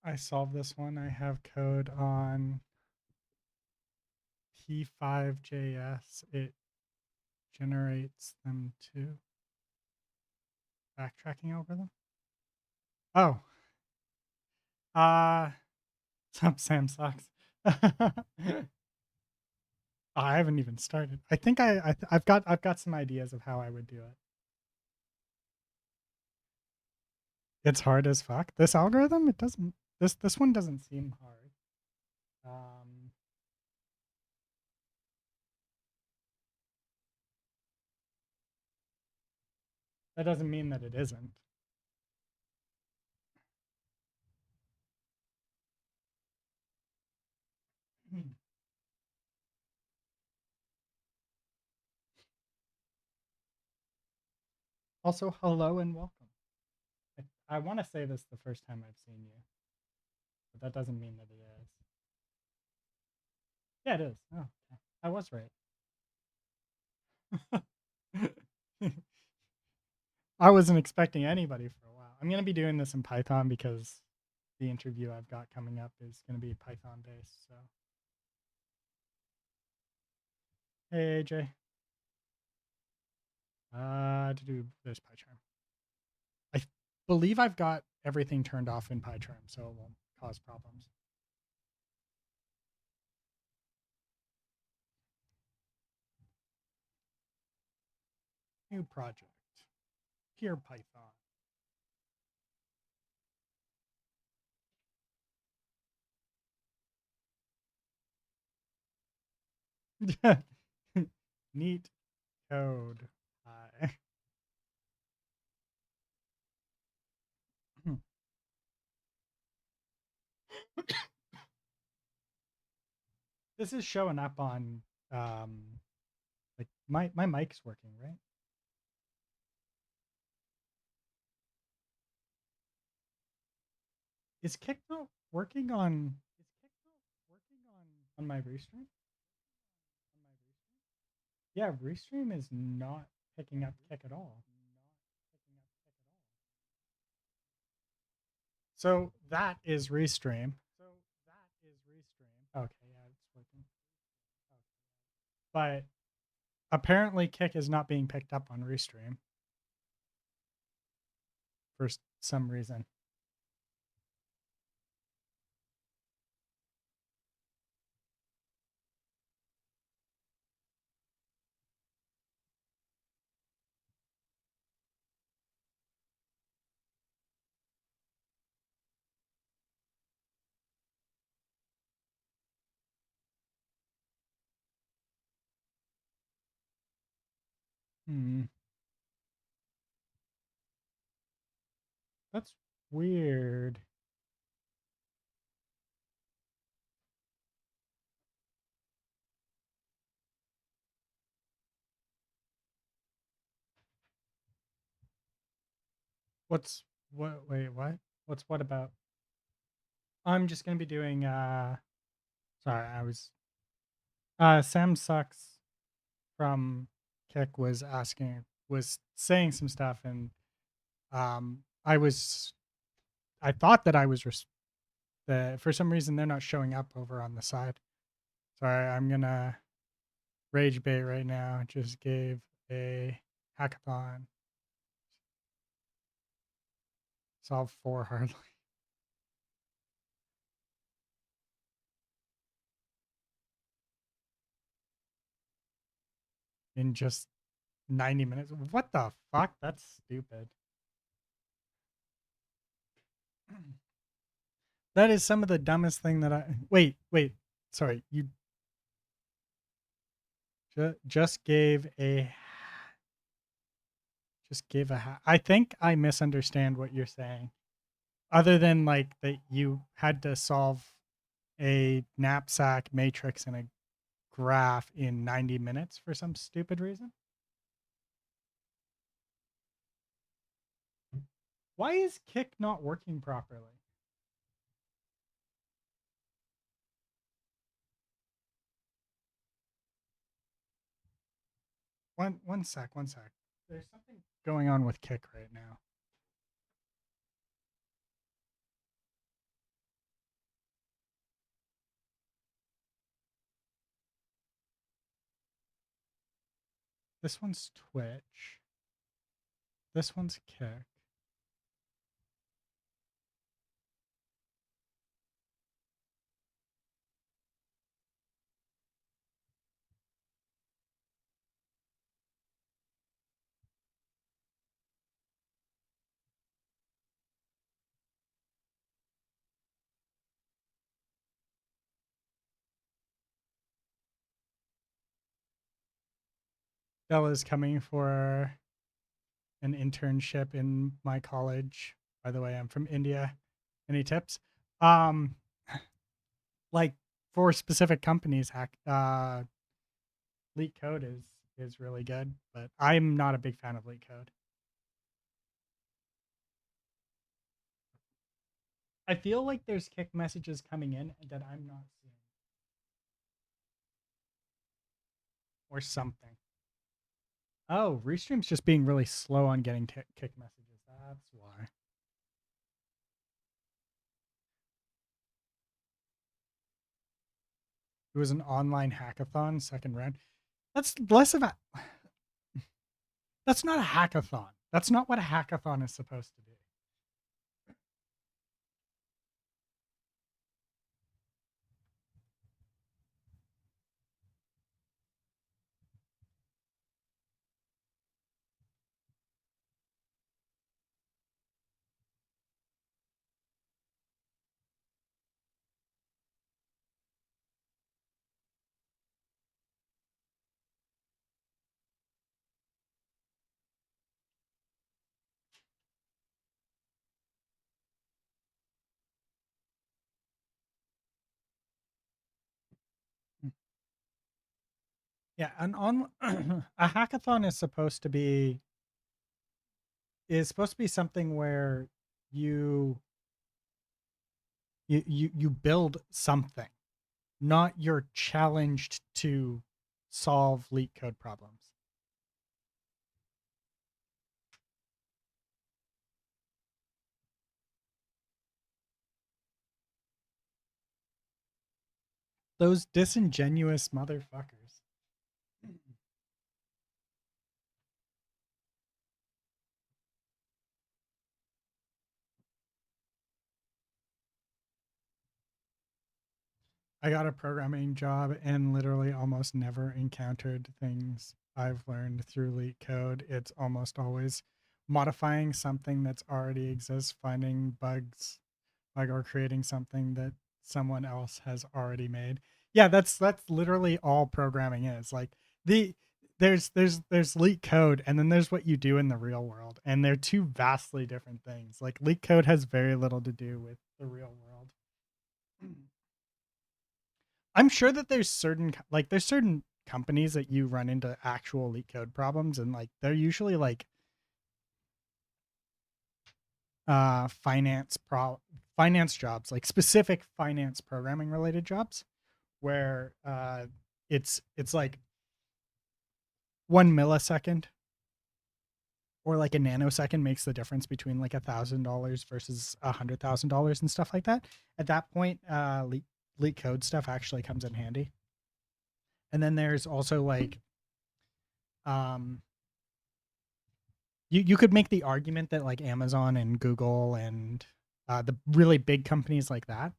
I solved this one. I have code on P5JS. It generates them too. Backtracking algorithm? Oh. Sam sucks. I haven't even started. I think I've got some ideas of how I would do it. It's hard as fuck. This algorithm, it doesn't. This one doesn't seem hard. That doesn't mean that it isn't. Also, hello and welcome. I want to say this the first time I've seen you, but that doesn't mean that it is. Yeah, it is. Oh, okay. I was right. I wasn't expecting anybody for a while. I'm going to be doing this in Python because the interview I've got coming up is going to be Python based. So, hey AJ, to do this PyCharm. I believe I've got everything turned off in PyCharm, so it won't cause problems. New project. Pure Python. Neat code. This is showing up on like my mic's working, right? Is Kick not working on my restream? Yeah, restream is not picking up Kick at all. So that is restream. Okay, yeah, it's working. But apparently Kick is not being picked up on restream for some reason. That's weird. What's what? Wait, what? What's what about? I'm just gonna be doing. Sorry, I was. Sam sucks from Kick was saying some stuff, and I thought that I was for some reason they're not showing up over on the side. Sorry, I'm gonna rage bait right now. Just gave a hackathon. Solve 4 hardly. In just 90 minutes. What the fuck? That's stupid. That is some of the dumbest thing that I wait. sorry, you just gave a I think I misunderstand what you're saying. Other than like that you had to solve a knapsack matrix and a graph in 90 minutes for some stupid reason. Why is Kick not working properly? One sec, one sec. There's something going on with Kick right now. This one's Twitch. This one's Kick. Bella's coming for an internship in my college. By the way, I'm from India. Any tips? Um, like for specific companies, LeetCode is really good, but I'm not a big fan of LeetCode. I feel like there's Kick messages coming in that I'm not seeing, or something. Oh, Restream's just being really slow on getting Kick messages. That's why. It was an online hackathon, second round. That's less of a. That's not a hackathon. That's not what a hackathon is supposed to be. Yeah, an on a hackathon is supposed to be something where you you build something, not you're challenged to solve LeetCode problems. Those disingenuous motherfuckers. I got a programming job and literally almost never encountered things I've learned through LeetCode. It's almost always modifying something that's already exists, finding bugs, like or creating something that someone else has already made. Yeah, that's literally all programming is. Like the there's LeetCode and then there's what you do in the real world, and they're two vastly different things. Like LeetCode has very little to do with the real world. I'm sure that there's certain companies that you run into actual LeetCode problems, and like they're usually like finance jobs, like specific finance programming related jobs, where it's like 1 millisecond or like a nanosecond makes the difference between like $1,000 versus $100,000 and stuff like that. At that point, LeetCode stuff actually comes in handy. And then there's also like um you could make the argument that like Amazon and Google and the really big companies like that,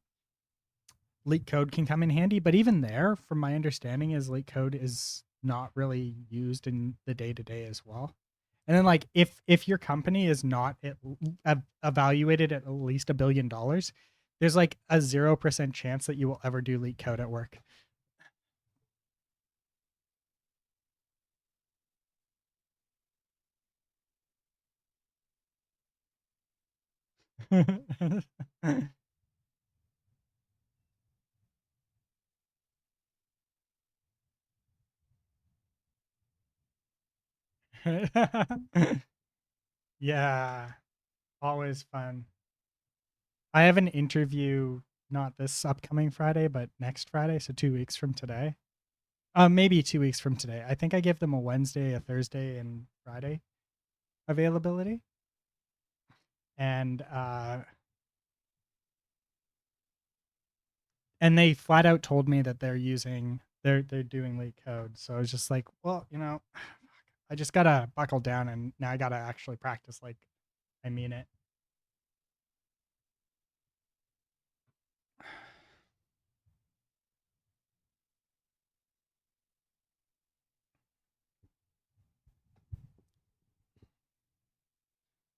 LeetCode can come in handy. But even there, from my understanding, is LeetCode is not really used in the day to day as well. And then like if your company is not evaluated at least $1 billion, there's like a 0% chance that you will ever do LeetCode at work. Yeah, always fun. I have an interview not this upcoming Friday, but next Friday, so 2 weeks from today. Maybe 2 weeks from today. I think I give them a Wednesday, a Thursday, and Friday availability. And and they flat out told me that they're doing LeetCode. So I was just like, well, I just gotta buckle down, and now I gotta actually practice like I mean it.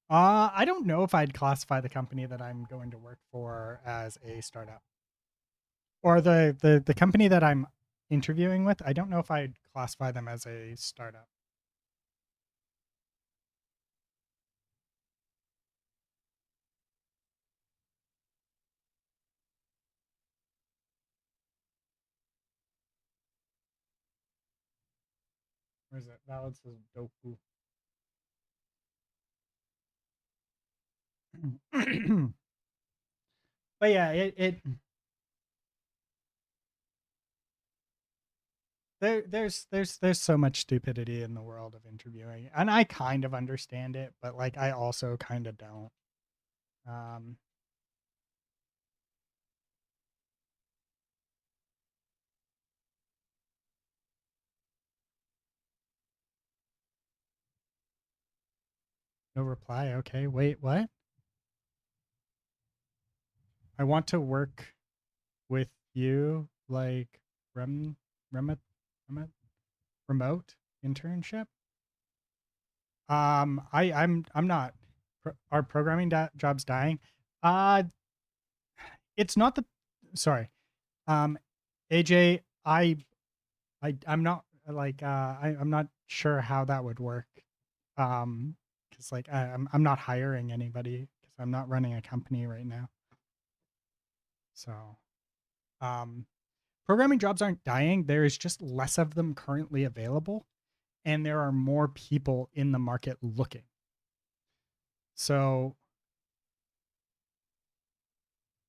I don't know if I'd classify the company that I'm going to work for as a startup, or the company that I'm interviewing with. I don't know if I'd classify them as a startup. Where is it? Valid says Doku. But yeah, it there's so much stupidity in the world of interviewing, and I kind of understand it, but like I also kind of don't. Um, no reply. Okay, wait, what? I want to work with you, like remote, remote, remote internship. I'm not. Are programming jobs dying? Uh, it's not the. Sorry. Um, AJ, I'm not like I'm not sure how that would work. Because like I'm not hiring anybody because I'm not running a company right now. So um, programming jobs aren't dying. There is just less of them currently available, and there are more people in the market looking. So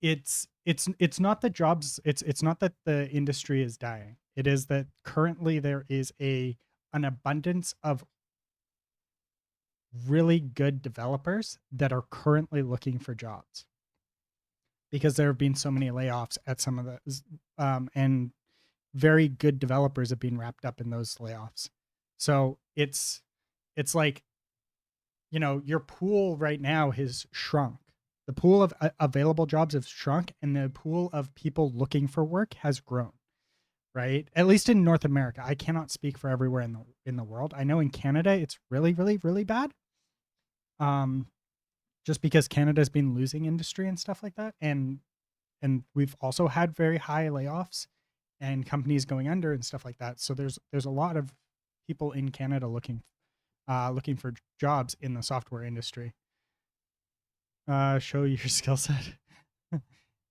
it's not that jobs it's not that the industry is dying. It is that currently there is a an abundance of really good developers that are currently looking for jobs because there have been so many layoffs at some of the and very good developers have been wrapped up in those layoffs. So it's like, your pool right now has shrunk. The pool of available jobs have shrunk, and the pool of people looking for work has grown. Right, at least in North America. I cannot speak for everywhere in the world. I know in Canada it's really, really, really bad. Um, just because Canada's been losing industry and stuff like that, and we've also had very high layoffs and companies going under and stuff like that. So there's a lot of people in Canada looking for jobs in the software industry. Show your skill set.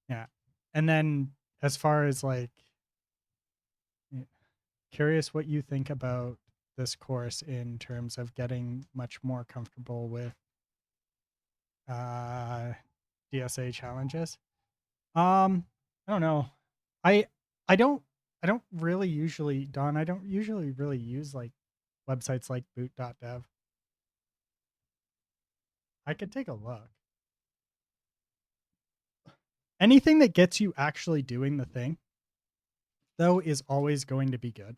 Yeah. And then as far as like, curious what you think about this course in terms of getting much more comfortable with uh DSA challenges. I don't know. I I don't I don't really usually, Don, I don't usually really use like websites like boot.dev. I could take a look. Anything that gets you actually doing the thing though is always going to be good.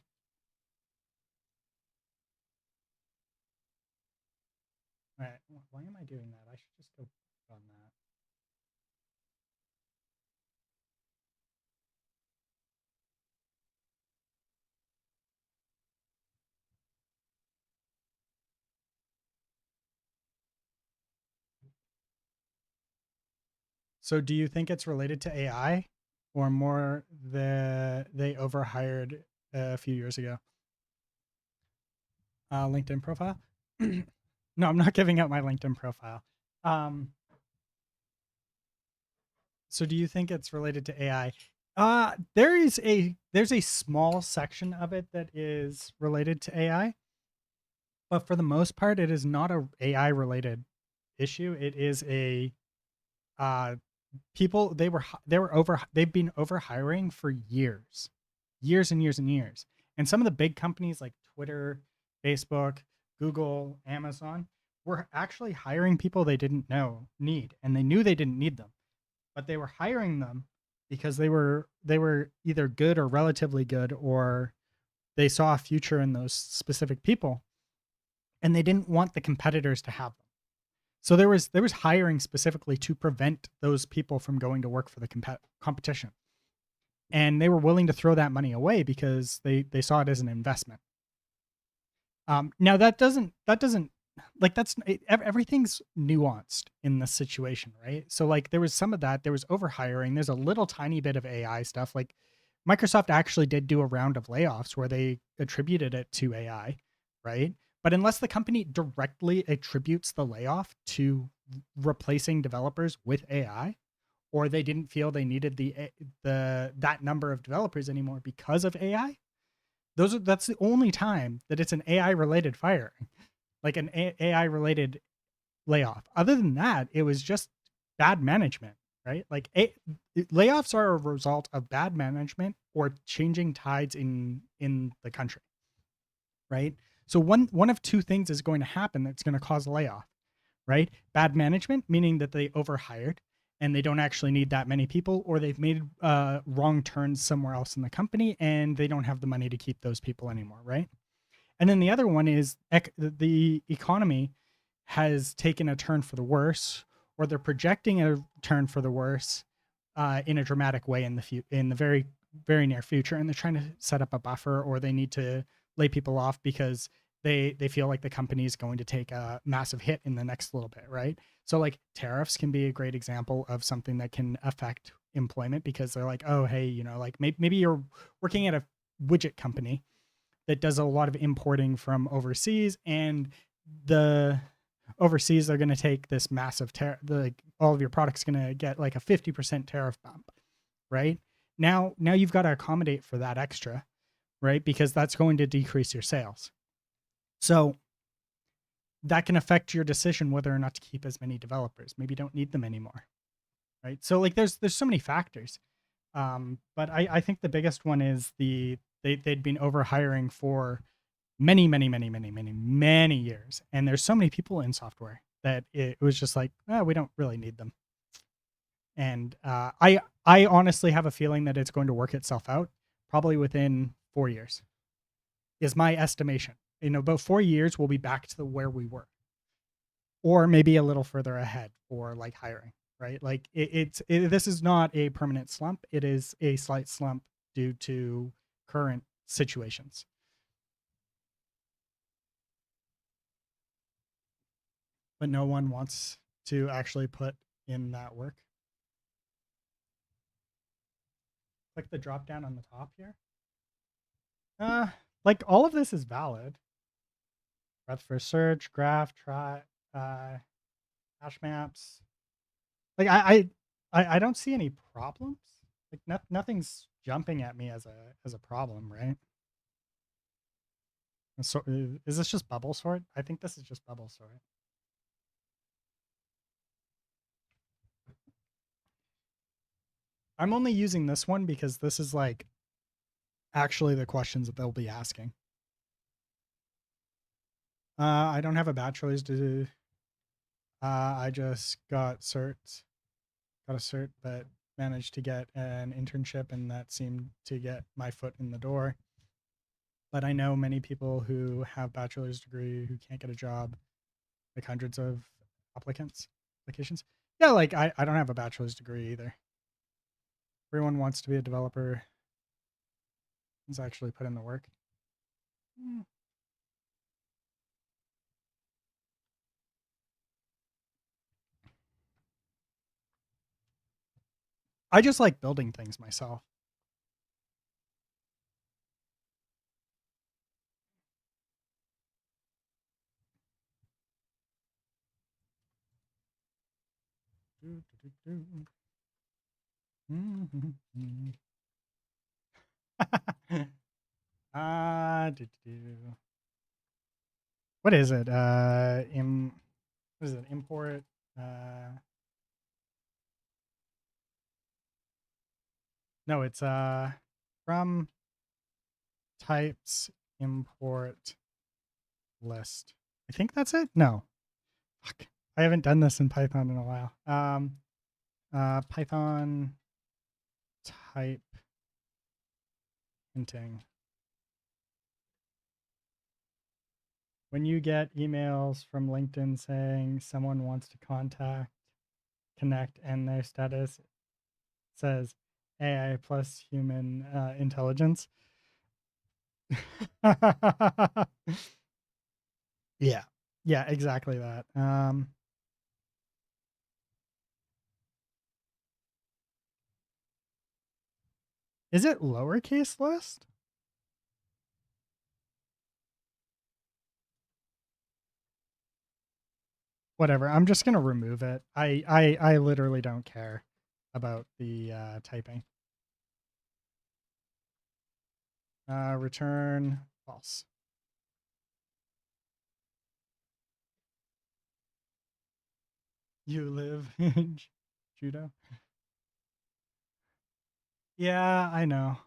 All right, why am I doing that? I should just go on that. So do you think it's related to AI, or more they overhired a few years ago? LinkedIn profile? No, I'm not giving out my LinkedIn profile. Um, So do you think it's related to AI? There's a small section of it that is related to AI, but for the most part, it is not a AI related issue. It is a uh people they've been over hiring for years, years and years and years. And some of the big companies like Twitter, Facebook, Google, Amazon were actually hiring people they didn't know need, and they knew they didn't need them, but they were hiring them because they were either good or relatively good, or they saw a future in those specific people, and they didn't want the competitors to have them. So there was hiring specifically to prevent those people from going to work for the competition, and they were willing to throw that money away because they saw it as an investment. Now that doesn't like everything's nuanced in this situation, right? So like there was some of that, there was overhiring, there's a little tiny bit of AI stuff. Like Microsoft actually did do a round of layoffs where they attributed it to AI, right? But unless the company directly attributes the layoff to replacing developers with AI, or they didn't feel they needed the that number of developers anymore because of AI, that's the only time that it's an AI related firing, like an AI related layoff. Other than that, it was just bad management, right? Like layoffs are a result of bad management or changing tides in the country, right? So one of two things is going to happen that's going to cause a layoff, right? Bad management, meaning that they overhired and they don't actually need that many people, or they've made wrong turns somewhere else in the company and they don't have the money to keep those people anymore, right? And then the other one is the economy has taken a turn for the worse, or they're projecting a turn for the worse in a dramatic way in the very very near future, and they're trying to set up a buffer, or they need to lay people off because they feel like the company is going to take a massive hit in the next little bit, right? So like tariffs can be a great example of something that can affect employment, because they're like, oh hey, like maybe you're working at a widget company that does a lot of importing from overseas, and the overseas they're going to take this massive tariff, like all of your products going to get like a 50% tariff bump, right? Now you've got to accommodate for that extra, right? Because that's going to decrease your sales. So that can affect your decision whether or not to keep as many developers. Maybe you don't need them anymore, right? So like there's so many factors. But I think the biggest one is they'd been over hiring for many, many, many, many, many, many years. And there's so many people in software that it was just like, oh, we don't really need them. And I honestly have a feeling that it's going to work itself out probably within 4 years, is my estimation. About 4 years, we'll be back to where we were, or maybe a little further ahead for like hiring, right? Like this is not a permanent slump. It is a slight slump due to current situations. But no one wants to actually put in that work. Click the drop down on the top here. Uh, like all of this is valid. Breadth first search, graph, try, hash maps. Like I don't see any problems. Like nothing's jumping at me as a problem, right? So is this just bubble sort? I think this is just bubble sort. I'm only using this one because this is like actually the questions that they'll be asking. I don't have a bachelor's to. I just got got a cert, but managed to get an internship, and that seemed to get my foot in the door. But I know many people who have bachelor's degree who can't get a job, like hundreds of applications. Yeah, like I don't have a bachelor's degree either. Everyone wants to be a developer. Let's actually put in the work. I just like building things myself. What is it? What is it? Import. No, it's from types import list. I think that's it. No, fuck. I haven't done this in Python in a while. Python type hinting. When you get emails from LinkedIn saying someone wants to connect, and their status says AI plus human intelligence. Yeah. Yeah, exactly that. Is it lowercase list? Whatever. I'm just gonna remove it. I literally don't care about the typing. Return false. You live in judo. Yeah, I know.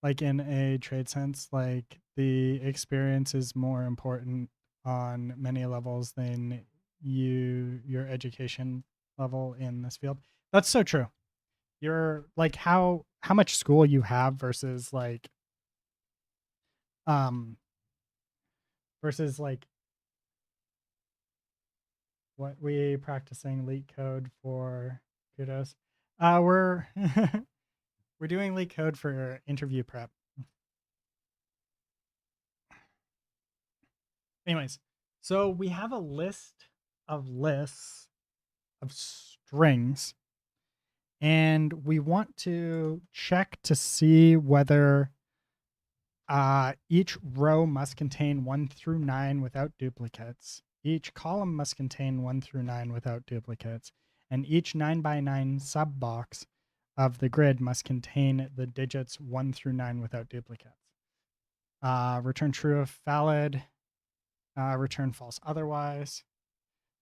Like in a trade sense, like the experience is more important on many levels than your education level in this field. That's so true. You're like how much school you have um versus like what we practicing LeetCode for kudos. We're we're doing LeetCode for interview prep. Anyways, so we have a list of lists of strings, and we want to check to see whether each row must contain 1 through 9 without duplicates. Each column must contain 1 through 9 without duplicates, and each 9 by 9 sub box of the grid must contain the digits 1 through 9 without duplicates. Return true if valid, return false otherwise.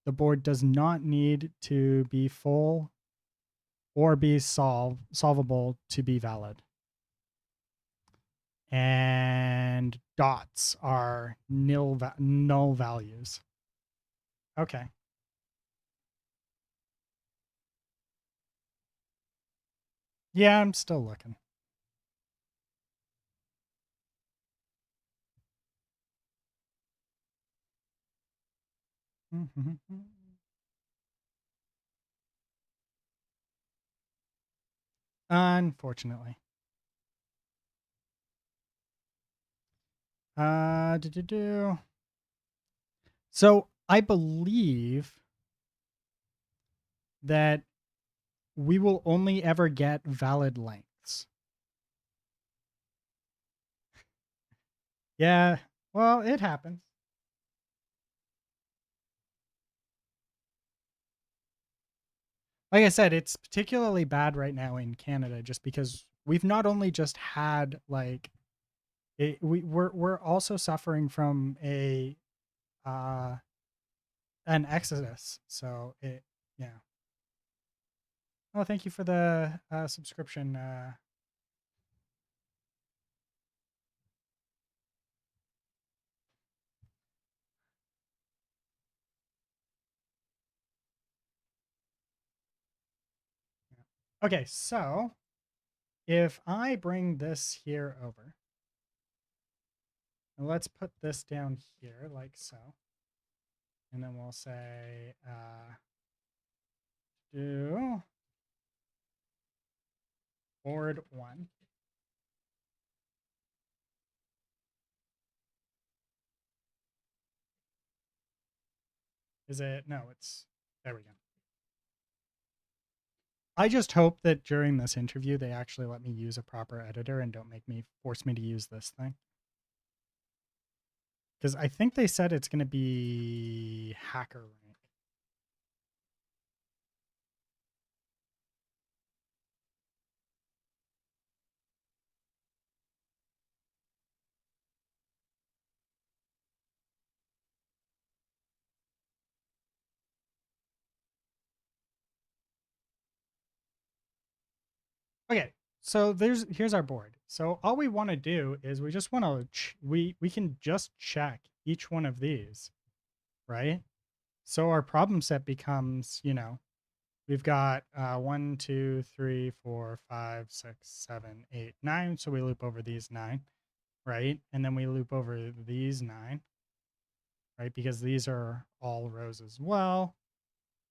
The board does not need to be full or be solvable to be valid. And dots are null values. Okay. Yeah, I'm still looking. Unfortunately. Do. So I believe that we will only ever get valid lengths. Yeah, well, it happens. Like I said, it's particularly bad right now in Canada just because we've not only just had like we're also suffering from uh an exodus. So it yeah. Oh, thank you for the subscription. Okay, so if I bring this here over, and let's put this down here like so, and then we'll say do board 1. Is it? No, it's there we go. I just hope that during this interview they actually let me use a proper editor and don't make me force me to use this thing. Because I think they said it's going to be hacker rank. So here's our board. So all we want to do is we just want to we can just check each one of these, right? So our problem set becomes, we've got 1, 2, 3, 4, 5, 6, 7, 8, 9. So we loop over these 9, right? And then we loop over these 9, right? Because these are all rows as well.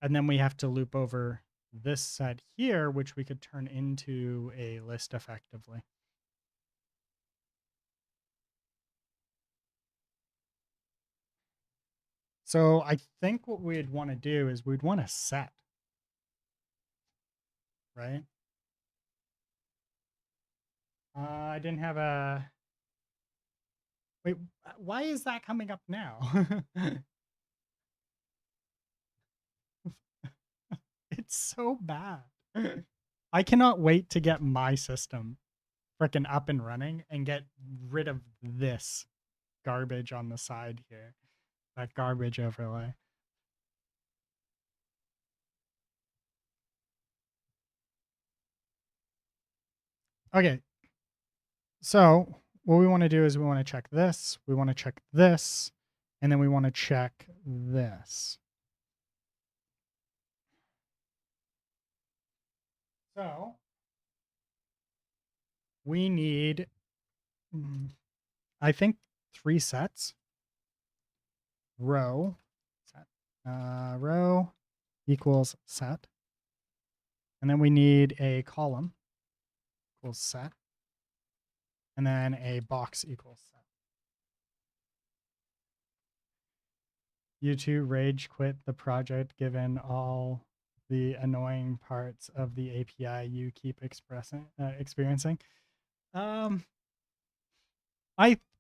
And then we have to loop over this set here, which we could turn into a list effectively. So I think what we'd want to do is we'd want to set, right? I didn't have a, wait, why is that coming up now? It's so bad. I cannot wait to get my system freaking up and running and get rid of this garbage on the side here, that garbage overlay. Okay, so what we want to do is we want to check this, we want to check this, and then we want to check this. So we need, I think, 3 sets. Row, set, row equals set. And then we need a column equals set. And then a box equals set. You two rage quit the project given all the annoying parts of the API you keep experiencing. I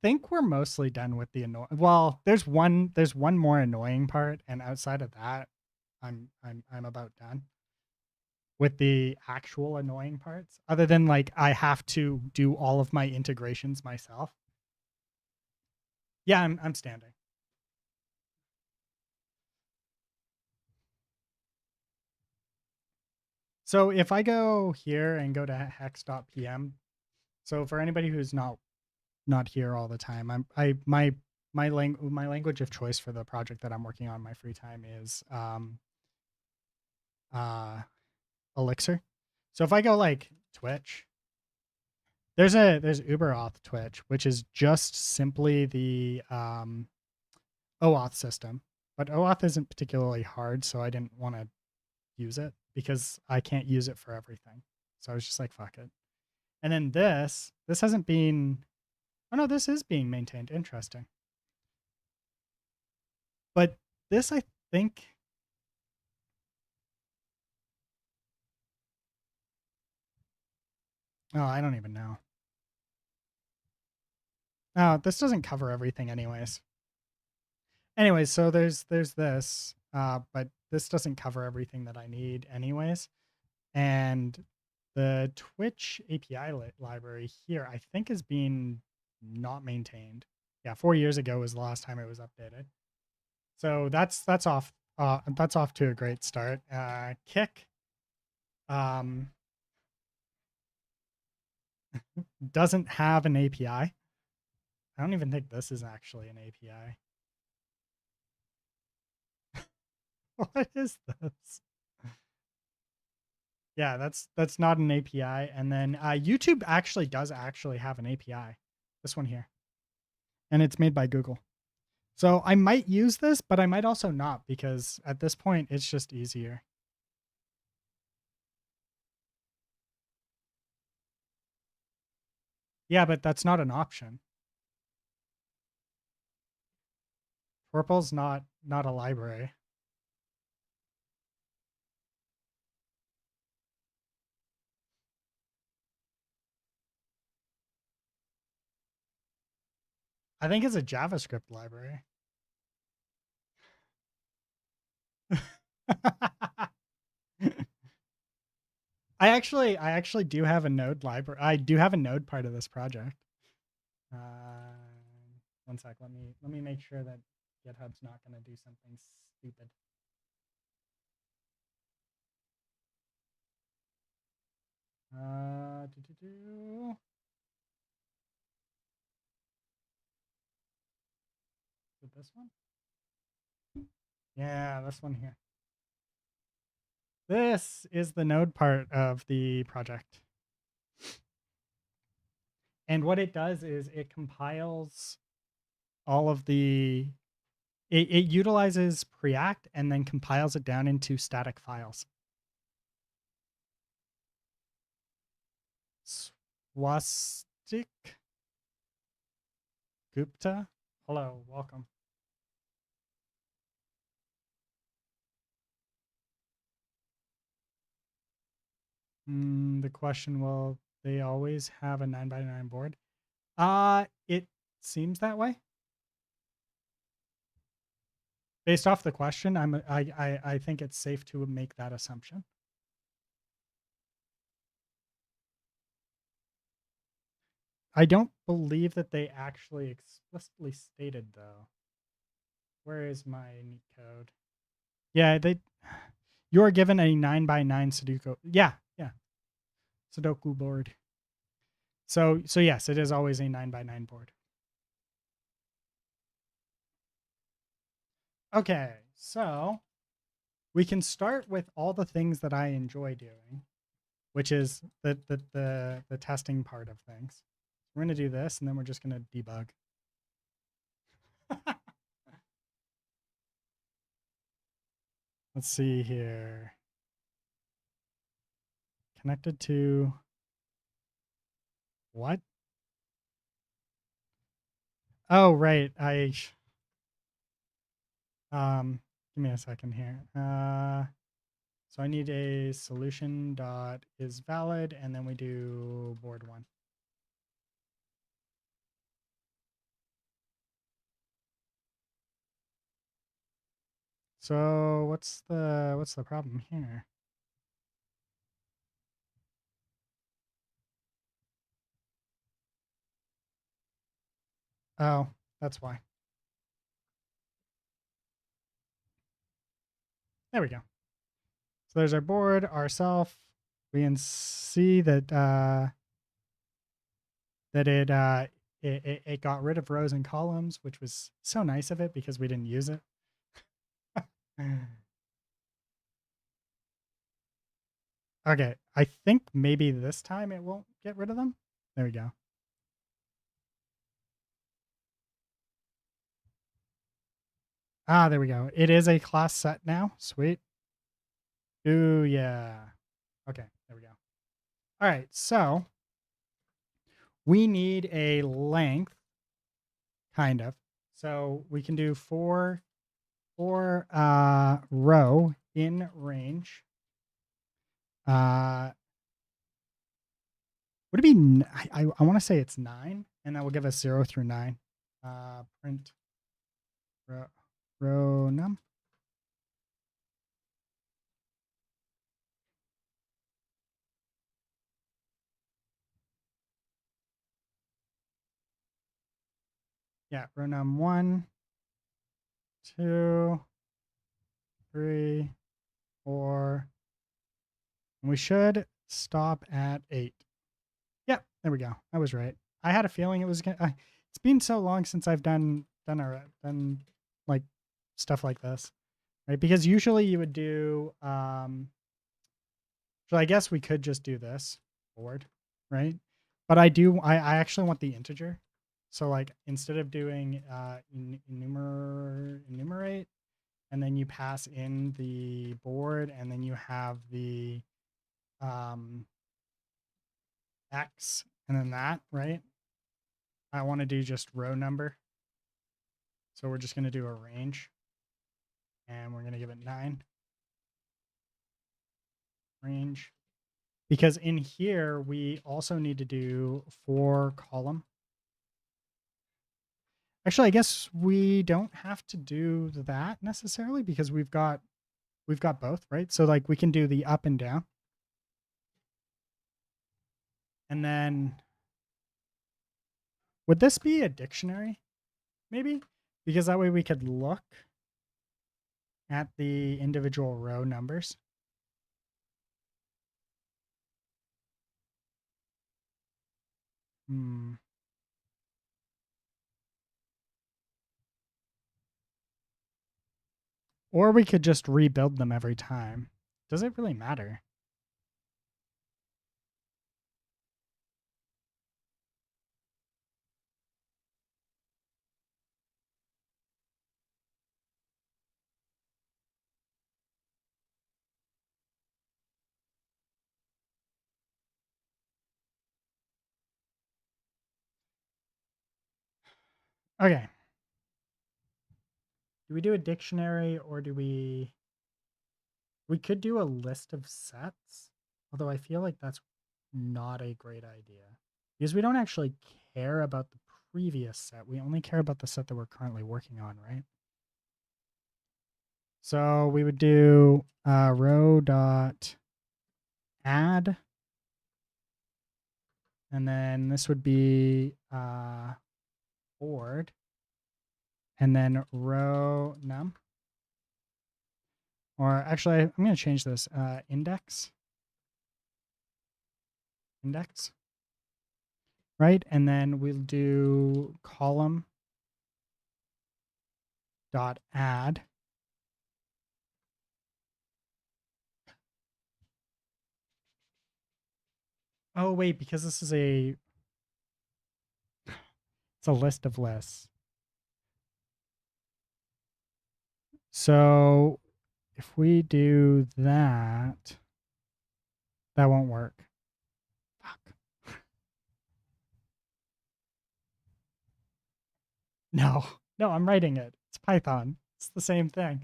think we're mostly done with the annoying. Well, there's one more annoying part, and outside of that, I'm about done with the actual annoying parts. Other than like I have to do all of my integrations myself. Yeah, I'm standing. So if I go here and go to hex.pm, so for anybody who's not here all the time, my language of choice for the project that I'm working on in my free time is Elixir. So if I go like Twitch, there's UberAuth Twitch, which is just simply the OAuth system. But OAuth isn't particularly hard, so I didn't want to use it because I can't use it for everything. So I was just like, fuck it. And then this hasn't been, oh no, this is being maintained. Interesting. But this, I think, oh, I don't even know. Oh, this doesn't cover everything anyways. Anyways, so there's this, but this doesn't cover everything that I need anyways. And the Twitch API library here, I think, is being not maintained. Yeah, 4 years ago was the last time it was updated. So that's off. That's off to a great start. Kick doesn't have an API. I don't even think this is actually an API. What is this? Yeah, that's not an API. And then YouTube actually does actually have an API. This one here. And it's made by Google. So I might use this, but I might also not because at this point it's just easier. Yeah, but that's not an option. Purple's not a library. I think it's a JavaScript library. I actually do have a Node library. I do have a Node part of this project. One sec. Let me make sure that GitHub's not going to do something stupid. Is it this one? Yeah, this one here. This is the node part of the project. And what it does is it compiles all of it utilizes Preact and then compiles it down into static files. Swastik Gupta. Hello, welcome. The question, will they always have a 9x9 board? It seems that way. Based off the question, I think it's safe to make that assumption. I don't believe that they actually explicitly stated though. Where is my LeetCode? Yeah, you're given a 9x9 Sudoku. Yeah. Sudoku board. So yes, it is always a 9x9 board. Okay, so we can start with all the things that I enjoy doing, which is the testing part of things. We're going to do this, and then we're just going to debug. Let's see here. Connected to what? Oh, right. Give me a second here. So I need a solution dot is valid, and then we do board one. So what's the problem here? Oh, that's why. There we go. So there's our board, ourself. We can see that it got rid of rows and columns, which was so nice of it because we didn't use it. Okay, I think maybe this time it won't get rid of them. There we go. Ah, there we go. It is a class set now. Sweet. Ooh, yeah. Okay, there we go. All right, so we need a length, kind of. So we can do four row in range. Would it be? I want to say it's 9, and that will give us 0 through 9. Print row num. Yeah, row num 1, 2, 3, 4. And we should stop at 8. Yep, there we go. I was right. I had a feeling it was gonna. It's been so long since I've done like stuff like this, right? Because usually you would do. So I guess we could just do this board, right? But I actually want the integer. So like instead of doing enumerate, and then you pass in the board, and then you have the X, and then that, right? I want to do just row number. So we're just going to do a range, and we're going to give it 9. Range. Because in here, we also need to do 4 column. Actually, I guess we don't have to do that necessarily because we've got both, right? So like we can do the up and down. And then would this be a dictionary? Maybe? Because that way we could look at the individual row numbers. Hmm. Or we could just rebuild them every time. Does it really matter? Okay. Do we do a dictionary or do we could do a list of sets, although I feel like that's not a great idea because we don't actually care about the previous set. We only care about the set that we're currently working on, right? So we would do row dot add, and then this would be board, and then row num. Or actually, I'm going to change this index, right? And then we'll do column dot add. Oh wait, because this is it's a list of lists. So if we do that, that won't work. Fuck. No, no, I'm writing it. It's Python. It's the same thing.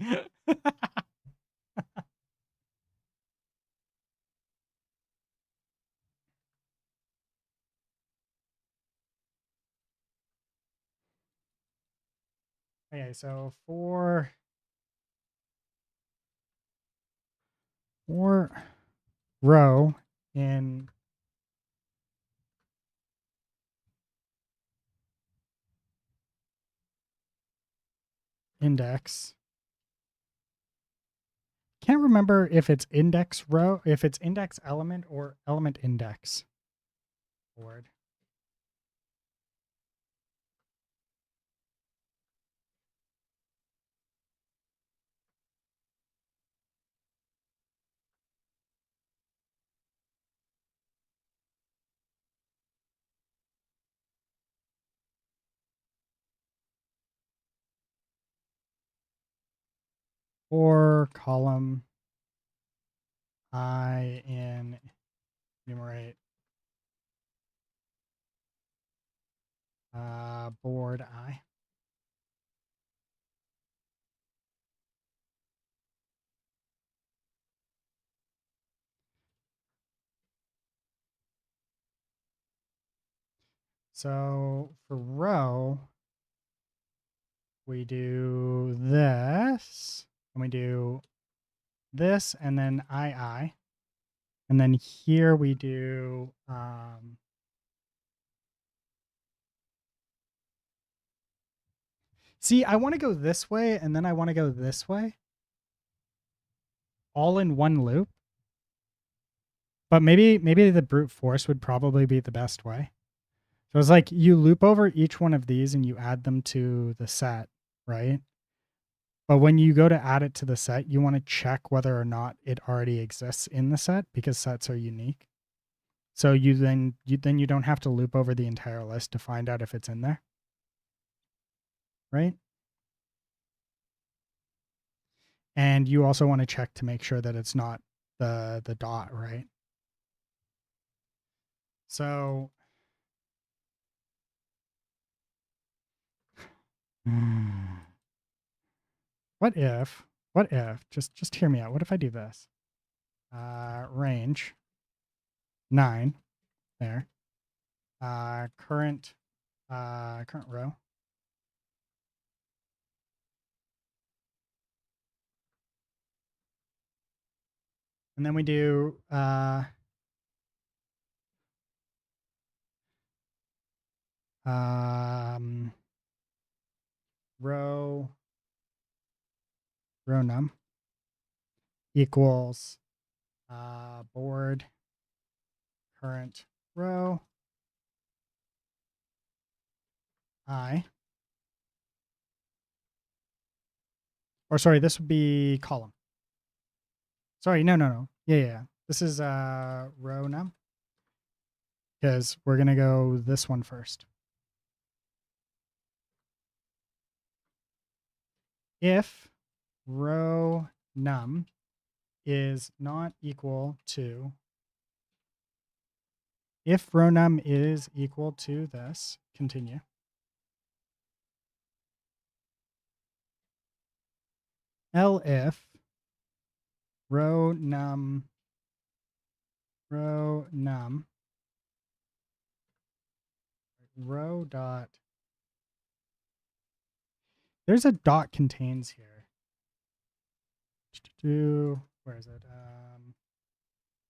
Okay, so for row in index, can't remember if it's index row, if it's index element or element index. Board. Or column I in enumerate board I. So for row, we do this, and we do this, and then I. And then here we do see, I want to go this way, and then I want to go this way, all in one loop. But maybe the brute force would probably be the best way. So it's like you loop over each one of these and you add them to the set, right? But when you go to add it to the set, you want to check whether or not it already exists in the set because sets are unique. So you don't have to loop over the entire list to find out if it's in there. Right? And you also want to check to make sure that it's not the dot, right? So what if just hear me out. What if I do this? Range 9 there. Current row. And then we do row num equals board current row. I, or sorry, this would be column. Sorry, no. Yeah. This is row num, because we're gonna go this one first. If row num is not equal to, if row num is equal to this, continue. Elif row num row dot, there's a dot contains here. Where is it?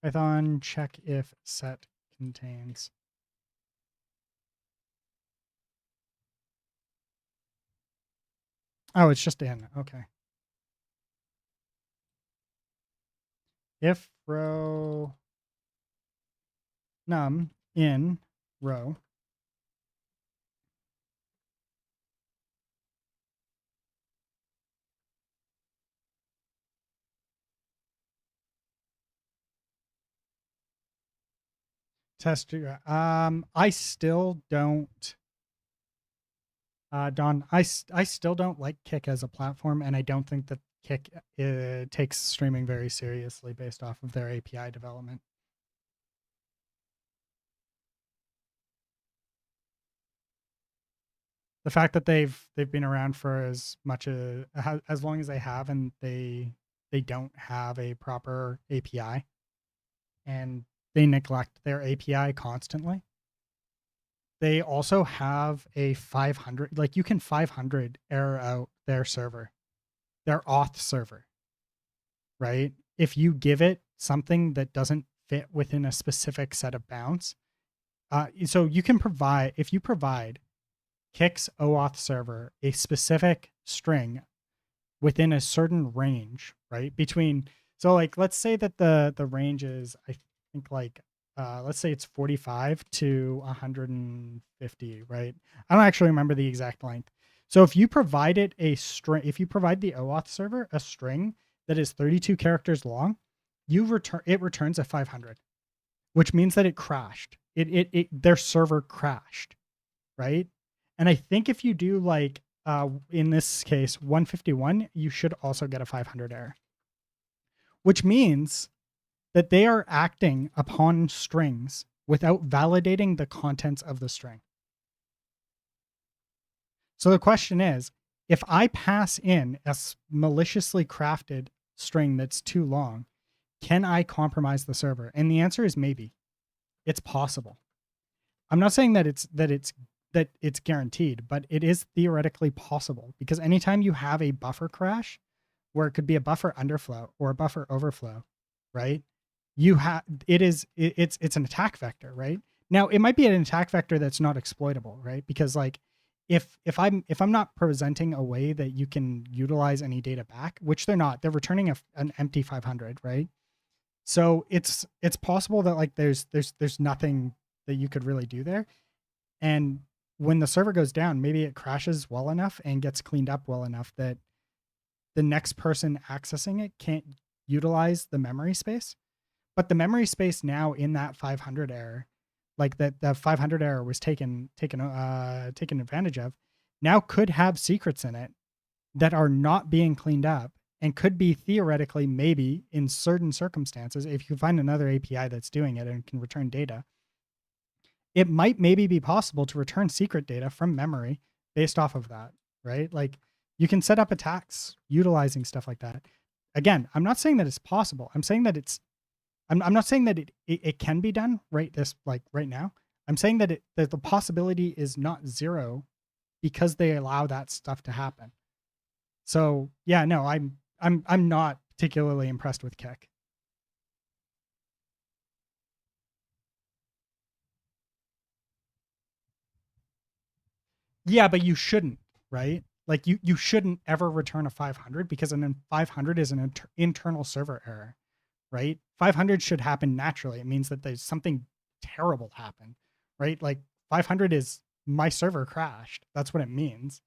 Python check if set contains. Oh, it's just in. Okay. If row num in row test. I still don't. Don, I still don't like Kick as a platform, and I don't think that Kick takes streaming very seriously based off of their API development. The fact that they've been around for as long as they have, and they don't have a proper API, and they neglect their API constantly. They also have a 500, like you can 500 error out their server, their auth server, right? If you give it something that doesn't fit within a specific set of bounds. So you can provide, if you provide Kick's OAuth server a specific string within a certain range, right? Between, so like, let's say that the range is, I think like, let's say it's 45 to 150, right? I don't actually remember the exact length. So if you provide it a string, if you provide the OAuth server a string that is 32 characters long, it returns a 500, which means that it crashed. Their server crashed, right? And I think if you do like in this case 151, you should also get a 500 error, which means that they are acting upon strings without validating the contents of the string. So the question is, if I pass in a maliciously crafted string that's too long, can I compromise the server? And the answer is maybe. It's possible. I'm not saying that it's guaranteed, but it is theoretically possible, because anytime you have a buffer crash, where it could be a buffer underflow or a buffer overflow, right? It's an attack vector, right? Now it might be an attack vector that's not exploitable, right? Because like if I'm not presenting a way that you can utilize any data back, which they're not, they're returning an empty 500, right? So it's possible that like there's nothing that you could really do there. And when the server goes down, maybe it crashes well enough and gets cleaned up well enough that the next person accessing it can't utilize the memory space. But the memory space now in that 500 error, like that the 500 error was taken advantage of, now could have secrets in it that are not being cleaned up, and could be theoretically, maybe in certain circumstances, if you find another API that's doing it and can return data, it might maybe be possible to return secret data from memory based off of that, right? Like you can set up attacks utilizing stuff like that. Again, I'm not saying that it's possible. I'm saying that I'm not saying that it can be done right now. I'm saying that that the possibility is not zero, because they allow that stuff to happen. So yeah, no, I'm not particularly impressed with Keck. Yeah, but you shouldn't, right? Like you shouldn't ever return a 500, because an 500 is an internal server error, right? 500 should happen naturally. It means that there's something terrible happened, right? Like 500 is my server crashed. That's what it means,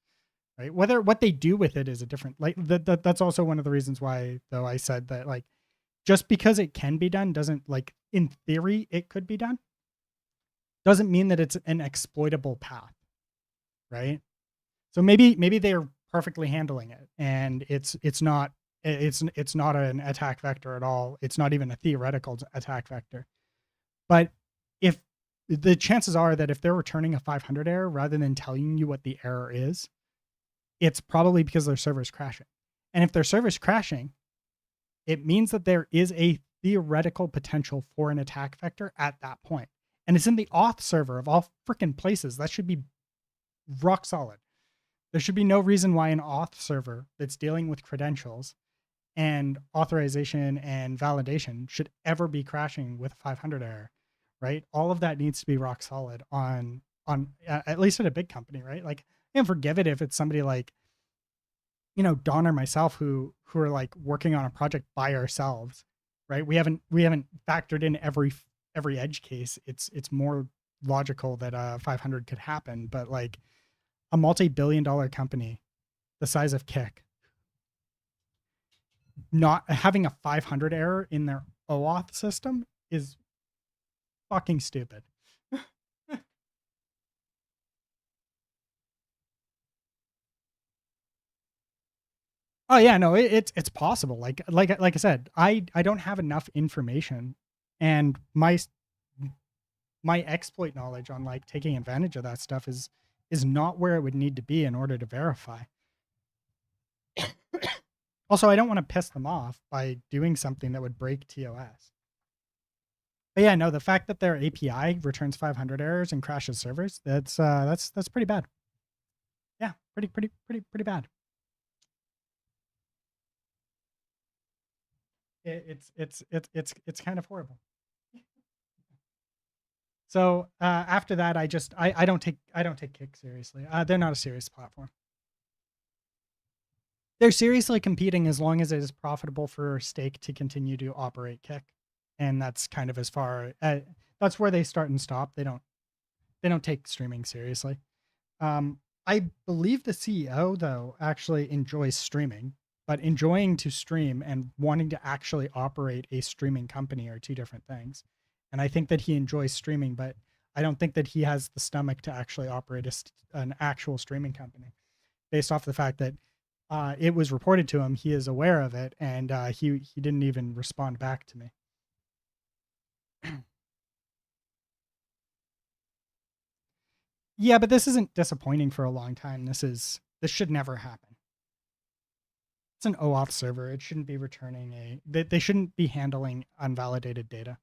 right? Whether what they do with it is a different, like that's also one of the reasons why, though, I said that, like, just because it can be done doesn't, like, in theory it could be done, doesn't mean that it's an exploitable path, right? So maybe they're perfectly handling it, and it's not an attack vector at all. It's not even a theoretical attack vector. But if the chances are that if they're returning a 500 error rather than telling you what the error is, it's probably because their server is crashing. And if their server is crashing, it means that there is a theoretical potential for an attack vector at that point. And it's in the auth server of all freaking places. That should be rock solid. There should be no reason why an auth server that's dealing with credentials and authorization and validation should ever be crashing with a 500 error, right? All of that needs to be rock solid on at least at a big company, right? Like, I can forgive it if it's somebody like, Don or myself who are like working on a project by ourselves, right? We haven't factored in every edge case. It's more logical that 500 could happen, but like a multi-billion-dollar company the size of Kick not having a 500 error in their OAuth system is fucking stupid. Oh yeah, no, it's possible. Like I said, I don't have enough information, and my exploit knowledge on like taking advantage of that stuff is not where it would need to be in order to verify. Also, I don't want to piss them off by doing something that would break TOS. But yeah, no, the fact that their API returns 500 errors and crashes servers, that's pretty bad. Yeah, pretty bad. It's kind of horrible. So after that, I don't take Kick seriously. They're not a serious platform. They're seriously competing as long as it is profitable for Stake to continue to operate Kick, and that's kind of as far. That's where they start and stop. They don't take streaming seriously. I believe the CEO though actually enjoys streaming, but enjoying to stream and wanting to actually operate a streaming company are two different things. And I think that he enjoys streaming, but I don't think that he has the stomach to actually operate an actual streaming company, based off the fact that it was reported to him. He is aware of it, and he didn't even respond back to me. Yeah, but this isn't disappointing for a long time. This should never happen. It's an OAuth server. It shouldn't be returning they shouldn't be handling unvalidated data.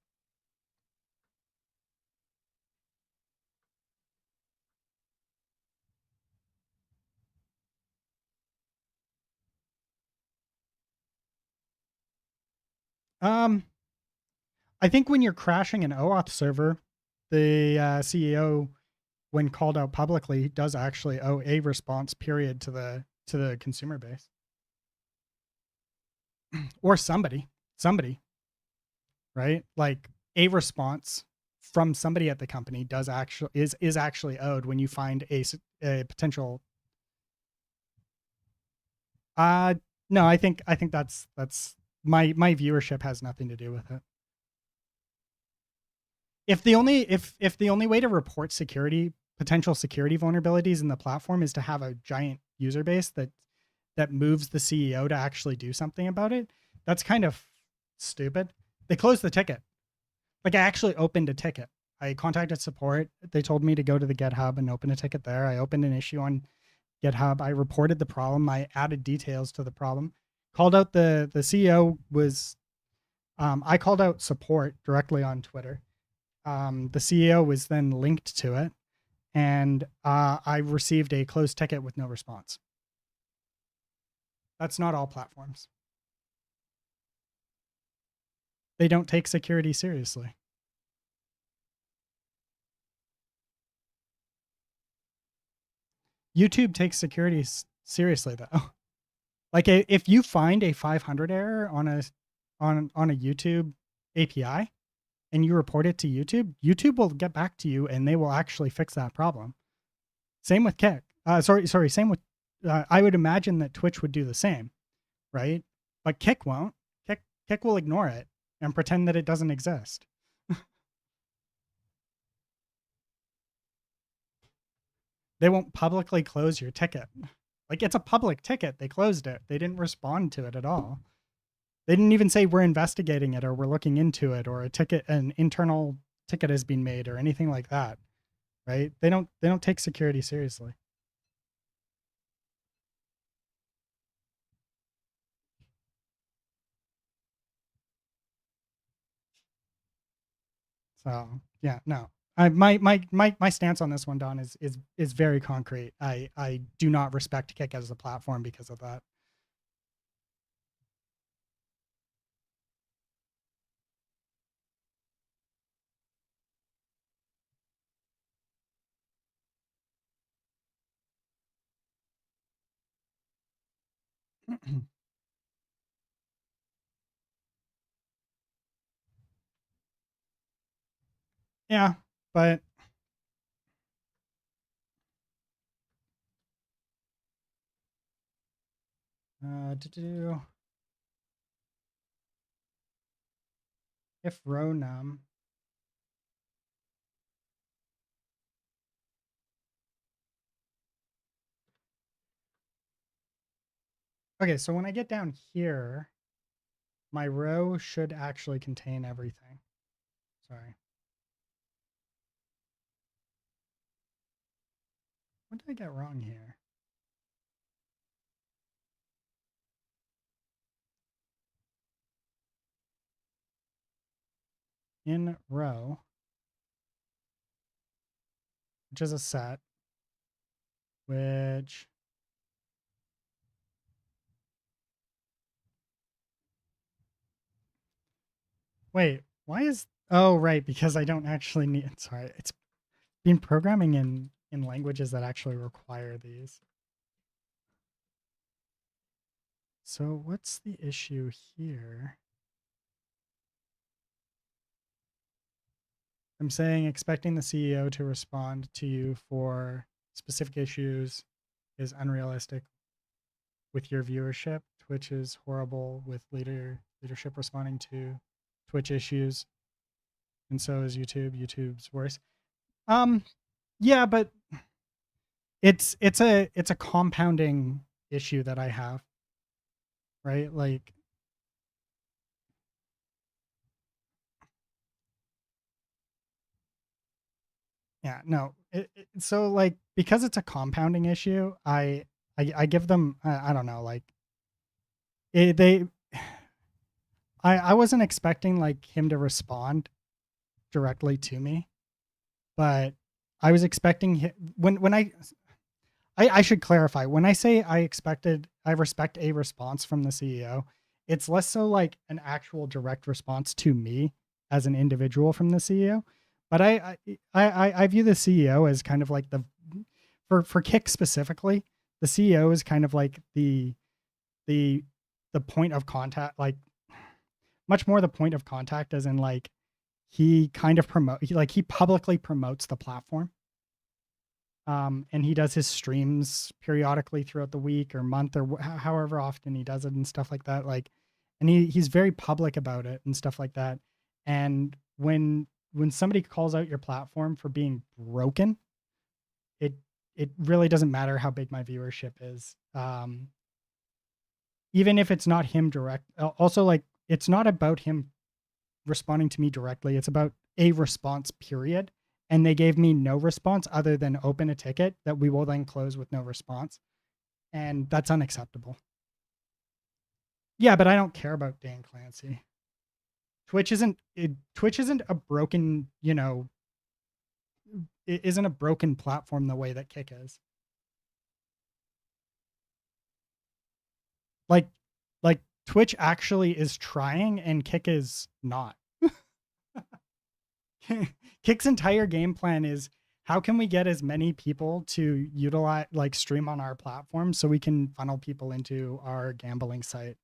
I think when you're crashing an OAuth server, the CEO, when called out publicly, does actually owe a response period to the consumer base or somebody, right? Like a response from somebody at the company is actually owed when you find a potential. No, I think that's my viewership has nothing to do with it. If the only way to report potential security vulnerabilities in the platform is to have a giant user base that moves the CEO to actually do something about it, that's kind of stupid. They closed the ticket. Like, I actually opened a ticket. I contacted support. They told me to go to the GitHub and open a ticket there. I opened an issue on GitHub. I reported the problem. I added details to the problem. Called out the CEO was I called out support directly on Twitter. The CEO was then linked to it, and I received a closed ticket with no response. That's not all platforms. They don't take security seriously. YouTube takes security seriously, though. Like, if you find a 500 error on a YouTube API and you report it to YouTube, YouTube will get back to you and they will actually fix that problem. Same with Kick. Sorry. Same with. I would imagine that Twitch would do the same, right? But Kick won't. Kick will ignore it and pretend that it doesn't exist. They won't publicly close your ticket. Like, it's a public ticket. They closed it. They didn't respond to it at all. They didn't even say we're investigating it or we're looking into it or an internal ticket has been made or anything like that. Right? They don't take security seriously. So yeah, no. My stance on this one, Don, is very concrete. I do not respect Kick as a platform because of that. Yeah, but to do if row num. Okay, so when I get down here, my row should actually contain everything. Sorry. What did I get wrong here? In row, which is a set, which wait, why is oh right, because I don't actually need sorry, it's been programming in languages that actually require these. So what's the issue here? I'm saying expecting the CEO to respond to you for specific issues is unrealistic with your viewership. Twitch is horrible with leadership responding to Twitch issues, and so is YouTube. YouTube's worse. Yeah, but it's a compounding issue that I have, right? Like, yeah, no. So like because it's a compounding issue, I give them I don't know like they I wasn't expecting like him to respond directly to me, but I was expecting when I should clarify when I say I respect a response from the CEO, it's less so like an actual direct response to me as an individual from the CEO, but I view the CEO as kind of like the for Kick specifically, the CEO is kind of like the the point of contact, like much more the point of contact, as in like he kind of he publicly promotes the platform. And he does his streams periodically throughout the week or month or however often he does it and stuff like that. Like, and he's very public about it and stuff like that. And when somebody calls out your platform for being broken, it it really doesn't matter how big my viewership is. Even if it's not him direct. Also, like it's not about him responding to me directly. It's about a response period. And they gave me no response other than open a ticket that we will then close with no response. And that's unacceptable. Yeah, but I don't care about Dan Clancy. Twitch isn't a broken, it isn't a broken platform the way that Kick is. Like like Twitch actually is trying and Kick is not. Kick's entire game plan is how can we get as many people to utilize like stream on our platform so we can funnel people into our gambling site.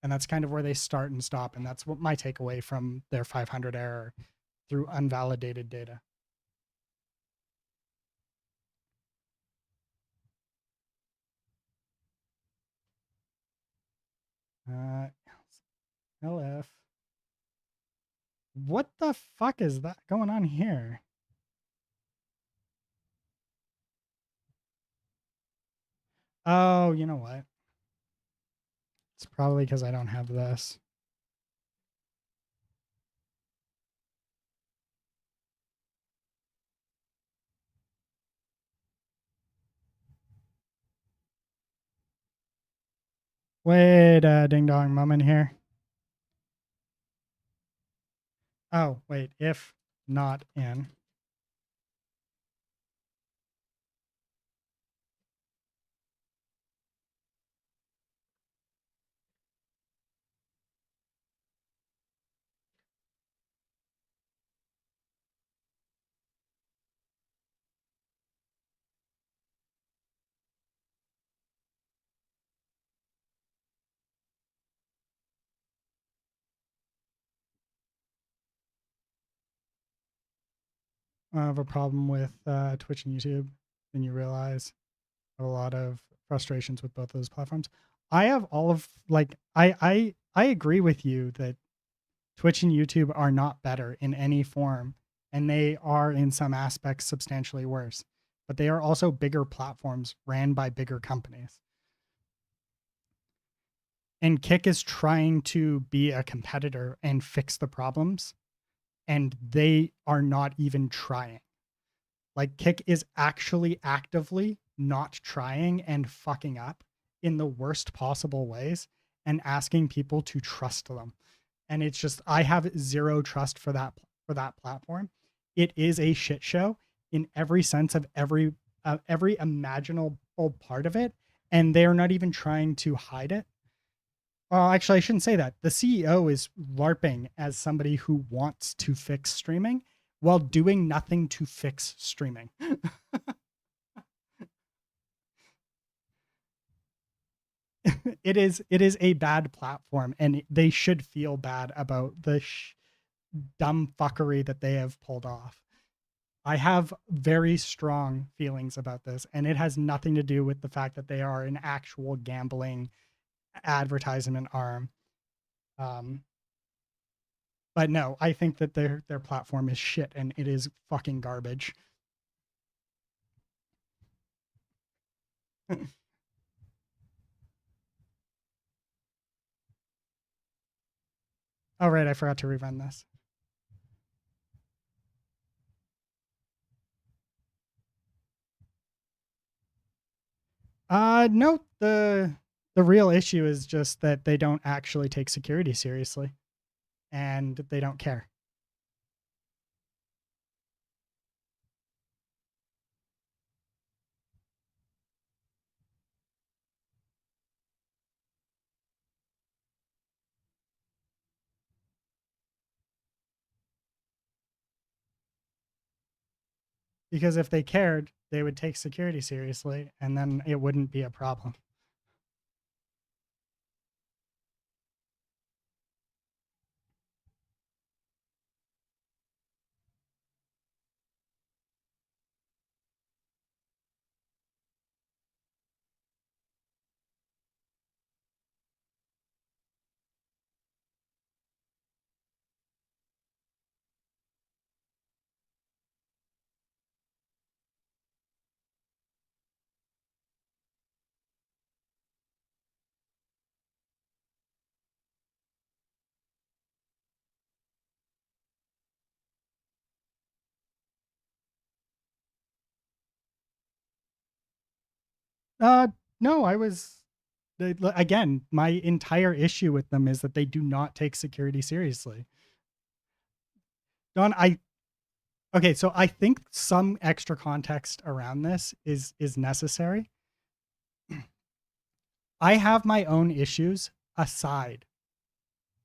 And that's kind of where they start and stop. And that's what my takeaway from their 500 error through unvalidated data. Uh, LF. What the fuck is that going on here? Oh, you know what? It's probably because I don't have this. Wait a ding dong moment here. Oh, wait, if not in. I have a problem with Twitch and YouTube, then you realize I have a lot of frustrations with both of those platforms. I have all of like I agree with you that Twitch and YouTube are not better in any form, and they are in some aspects substantially worse. But they are also bigger platforms ran by bigger companies. And Kick is trying to be a competitor and fix the problems, and they are not even trying. Like Kick is actually actively not trying and fucking up in the worst possible ways and asking people to trust them. And it's just I have zero trust for that platform. It is a shit show in every sense of every imaginable part of it, and they're not even trying to hide it. Well, actually, I shouldn't say that. The CEO is LARPing as somebody who wants to fix streaming while doing nothing to fix streaming. It is a bad platform, and they should feel bad about the dumb fuckery that they have pulled off. I have very strong feelings about this, and it has nothing to do with the fact that they are an actual gambling advertisement arm. Um, but no, I think that their platform is shit and it is fucking garbage. Oh right, I forgot to rerun this. No, the real issue is just that they don't actually take security seriously, and they don't care. Because if they cared, they would take security seriously, and then it wouldn't be a problem. Uh, no, I was again. My entire issue with them is that they do not take security seriously. Don, I okay, so I think some extra context around this is necessary. I have my own issues aside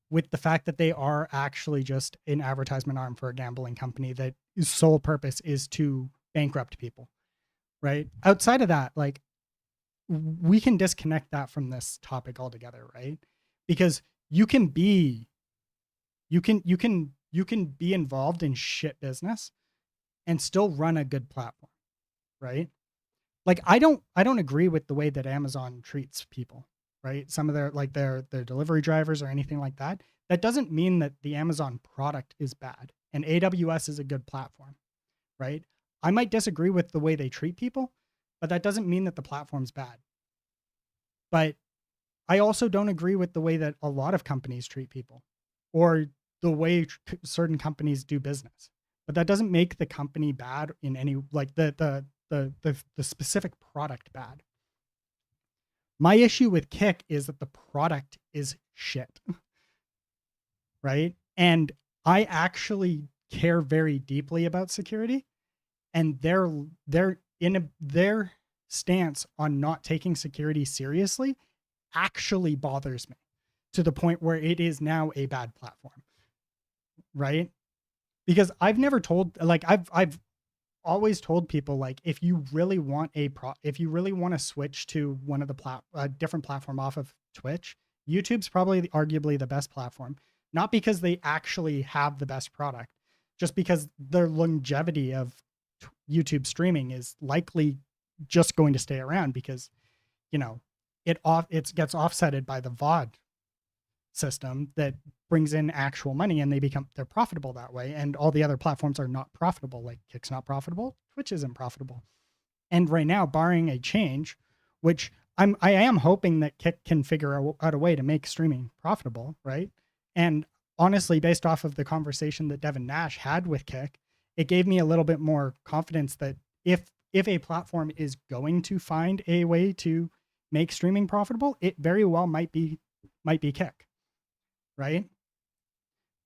with the fact that they are actually just an advertisement arm for a gambling company that sole purpose is to bankrupt people, right? Outside of that, like we can disconnect that from this topic altogether, right? Because you can be you can be involved in shit business and still run a good platform, right? Like I don't agree with the way that Amazon treats people, right? Some of their delivery drivers or anything like that. That doesn't mean that the Amazon product is bad. And AWS is a good platform, right? I might disagree with the way they treat people, but that doesn't mean that the platform's bad. But I also don't agree with the way that a lot of companies treat people or the way certain companies do business. But that doesn't make the company bad in any like the specific product bad. My issue with Kick is that the product is shit, right? And I actually care very deeply about security, and their stance on not taking security seriously actually bothers me to the point where it is now a bad platform, right? Because I've never told like I've always told people like if you really want if you really want to switch to one of the different platform off of Twitch, YouTube's probably arguably the best platform, not because they actually have the best product, just because their longevity of YouTube streaming is likely just going to stay around because, you know, it gets offsetted by the VOD system that brings in actual money and they're profitable that way. And all the other platforms are not profitable. Like Kick's not profitable, Twitch isn't profitable. And right now, barring a change, which I am hoping that Kick can figure out a way to make streaming profitable, right? And honestly, based off of the conversation that Devin Nash had with Kick, it gave me a little bit more confidence that if a platform is going to find a way to make streaming profitable, it very well might be Kick, right?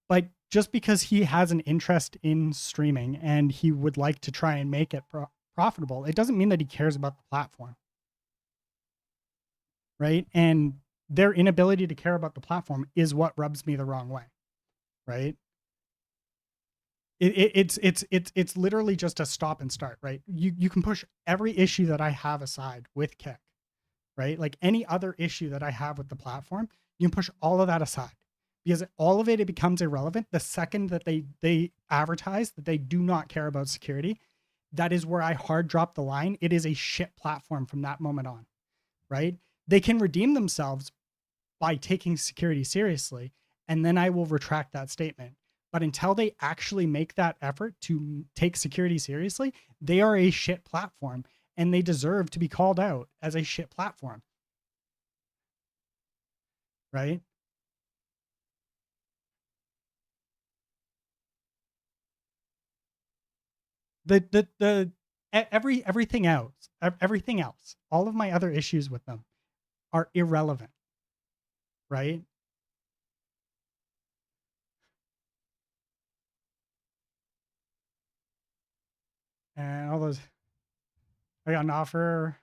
But just because he has an interest in streaming and he would like to try and make it profitable, it doesn't mean that he cares about the platform, right? And their inability to care about the platform is what rubs me the wrong way, right? It's literally just a stop and start, right? You can push every issue that I have aside with Kick, right? Like any other issue that I have with the platform, you can push all of that aside because all of it becomes irrelevant the second that they advertise that they do not care about security. That is where I hard drop the line. It is a shit platform from that moment on, right? They can redeem themselves by taking security seriously, and then I will retract that statement. But until they actually make that effort to take security seriously, they are a shit platform and they deserve to be called out as a shit platform. Right? The everything else, all of my other issues with them are irrelevant, right? And all those, I got an offer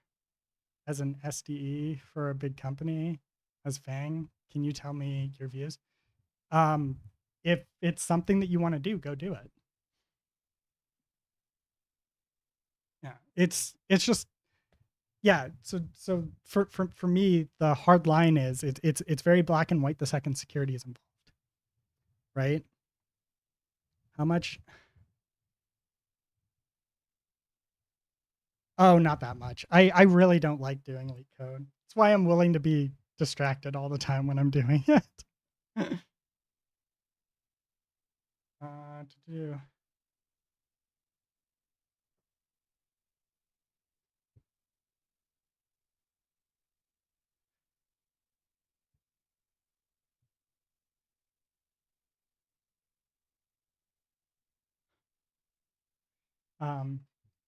as an SDE for a big company as Fang. Can you tell me your views? If it's something that you want to do, go do it. Yeah, it's just yeah. So for me, the hard line is it's very black and white the second security is involved, right? How much? Oh, not that much. I really don't like doing LeetCode. That's why I'm willing to be distracted all the time when I'm doing it. To do.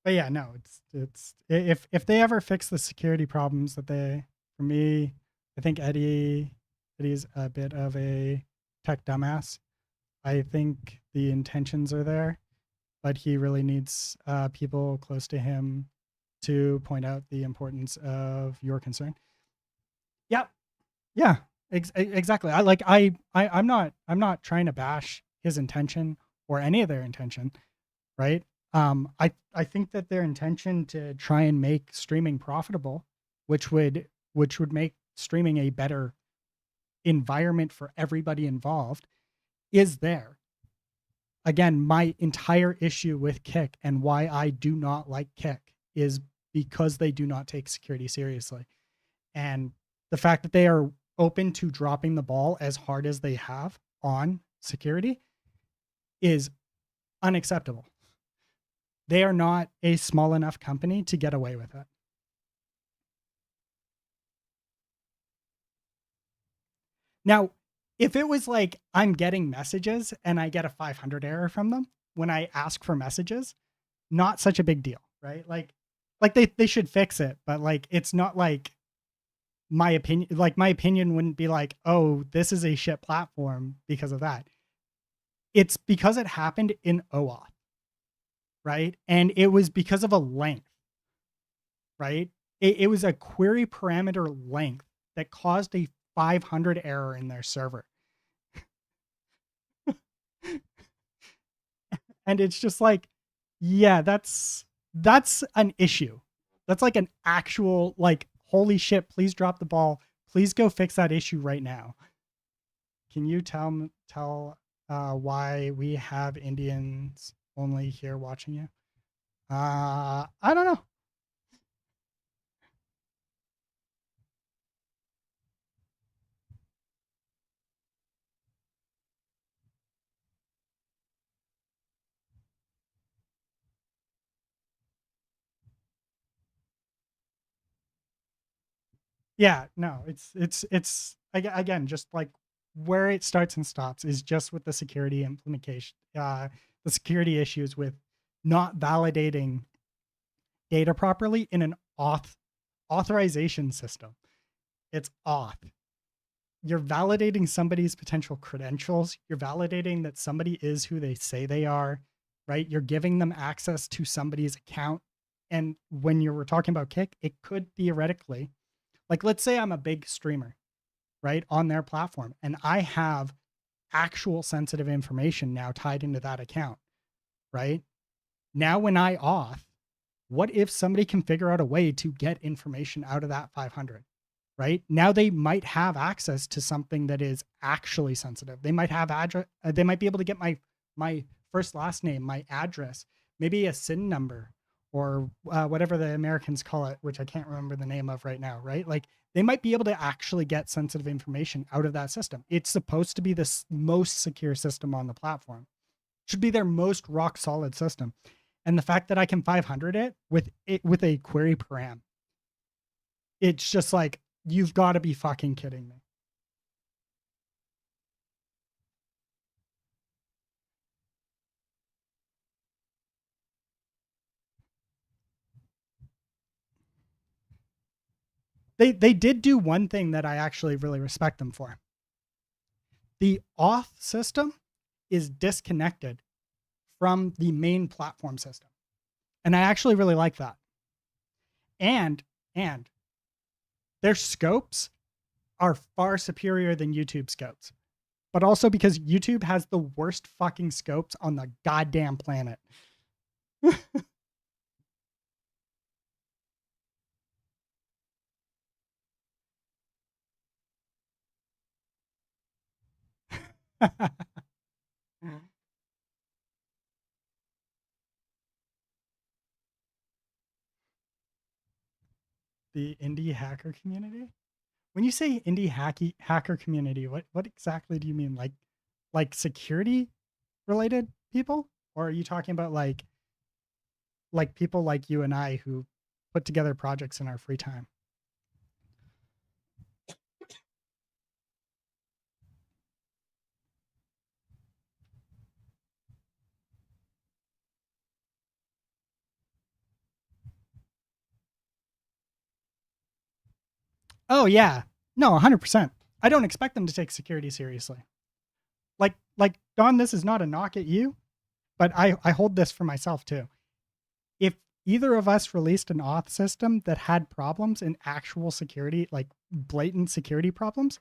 But yeah, no, it's if they ever fix the security problems that they, for me, I think Eddie's a bit of a tech dumbass. I think the intentions are there, but he really needs people close to him to point out the importance of your concern. Yeah, yeah, exactly. I'm not trying to bash his intention or any of their intention, right? I think that their intention to try and make streaming profitable, which would make streaming a better environment for everybody involved, is there. Again, my entire issue with Kick and why I do not like Kick is because they do not take security seriously. And the fact that they are open to dropping the ball as hard as they have on security is unacceptable. They are not a small enough company to get away with it. Now, if it was like I'm getting messages and I get a 500 error from them when I ask for messages, not such a big deal, right? Like they should fix it, but like it's not like my opinion. Like my opinion wouldn't be like, oh, this is a shit platform because of that. It's because it happened in OAuth, right? And it was because of a length, right? It was a query parameter length that caused a 500 error in their server. And it's just like, yeah, that's an issue. That's like an actual like, holy shit, please drop the ball. Please go fix that issue right now. Can you tell why we have Indians only here watching you? I don't know. Yeah, no, it's again just like where it starts and stops is just with the security implementation, the security issues with not validating data properly in an authorization system. It's auth. You're validating somebody's potential credentials. You're validating that somebody is who they say they are, right? You're giving them access to somebody's account. And when you were talking about Kick, it could theoretically, like, let's say I'm a big streamer, right, on their platform, and I have actual sensitive information now tied into that account, right? Now, when I auth, what if somebody can figure out a way to get information out of that 500? Right now, they might have access to something that is actually sensitive. They might have address. They might be able to get my first last name, my address, maybe a SIN number, or whatever the Americans call it, which I can't remember the name of right now. Right, like they might be able to actually get sensitive information out of that system. It's supposed to be the most secure system on the platform. Should be their most rock solid system. And the fact that I can 500 it with a query param, it's just like, you've got to be fucking kidding me. They did do one thing that I actually really respect them for. The auth system is disconnected from the main platform system. And I actually really like that. And their scopes are far superior than YouTube scopes. But also because YouTube has the worst fucking scopes on the goddamn planet. The indie hacker community? When you say indie hacker community, what exactly do you mean? Like security related people, or are you talking about like people like you and I who put together projects in our free time? Oh yeah, no, 100%. I don't expect them to take security seriously. Like Don, this is not a knock at you, but I hold this for myself too. If either of us released an auth system that had problems in actual security, like blatant security problems,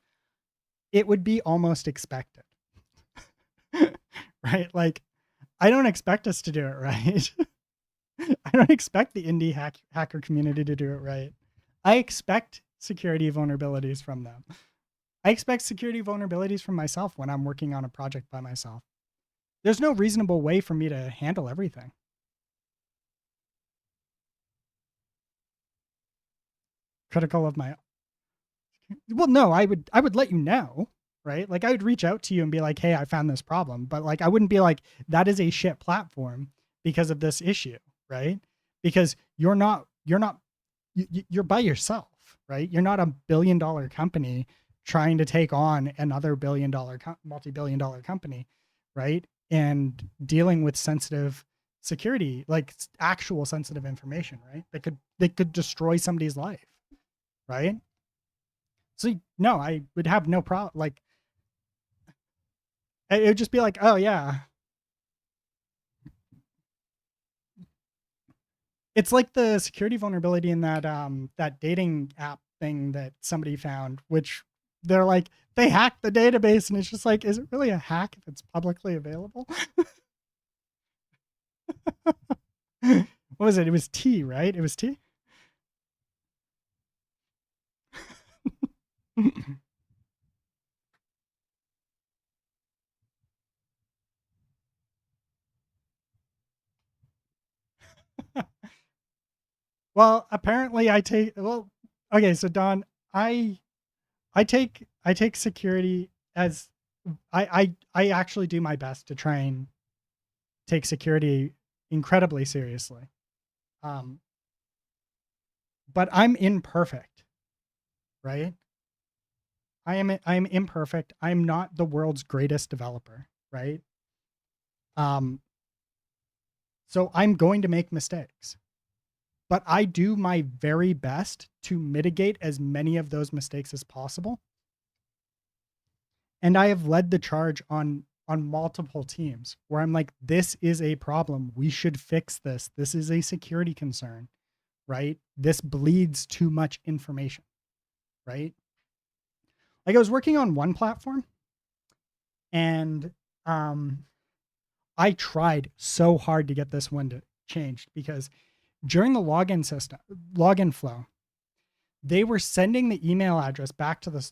it would be almost expected. Right? Like, I don't expect us to do it right. I don't expect the indie hacker community to do it right. I expect security vulnerabilities from them. I expect security vulnerabilities from myself when I'm working on a project by myself. There's no reasonable way for me to handle everything. Critical of my Well, no, I would let you know, right? Like I would reach out to you and be like, "Hey, I found this problem." But like I wouldn't be like, "That is a shit platform because of this issue," right? Because you're by yourself, right? You're not a billion dollar company trying to take on another multi-billion dollar company, right? And dealing with sensitive security, like actual sensitive information, right? They could destroy somebody's life, right? So no, I would have no problem. Like it would just be like, oh yeah, it's like the security vulnerability in that dating app thing that somebody found, which they're like they hacked the database, and it's just like, is it really a hack if it's publicly available? What was it? It was T, right? It was T. Well, apparently I take well. Okay, so Don, I I take security as I actually do my best to try and take security incredibly seriously. Um, but I'm imperfect, right? I am imperfect. I'm not the world's greatest developer, right? Um, so I'm going to make mistakes. But I do my very best to mitigate as many of those mistakes as possible. And I have led the charge on multiple teams where I'm like, this is a problem. We should fix this. This is a security concern, right? This bleeds too much information, right? Like I was working on one platform and um I tried so hard to get this one to changed because during the login flow, they were sending the email address back to the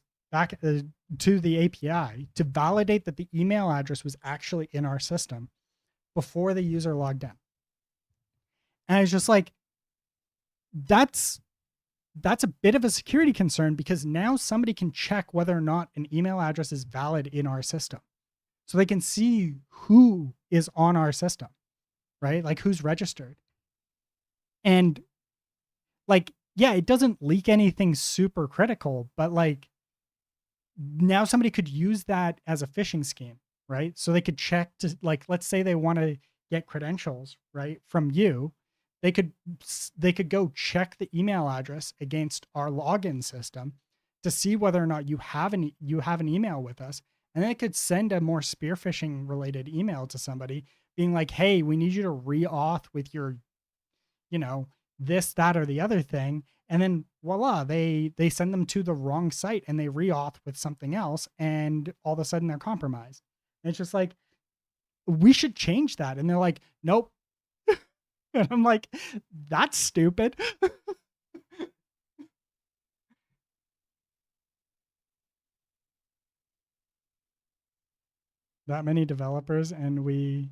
API to validate that the email address was actually in our system before the user logged in. And I was just like, that's that's a bit of a security concern because now somebody can check whether or not an email address is valid in our system. So they can see who is on our system, right? Like who's registered. And like, yeah, it doesn't leak anything super critical, but like now somebody could use that as a phishing scheme, right? So they could check to like, let's say they want to get credentials, right, from you. They could they could go check the email address against our login system to see whether or not you have an email with us, and then they could send a more spear phishing related email to somebody being like, "Hey, we need you to re-auth with your, you know, this, that, or the other thing." And then voila, they send them to the wrong site and they re-auth with something else, and all of a sudden they're compromised. And it's just like, we should change that. And they're like, nope. And I'm like, that's stupid. That many developers, and we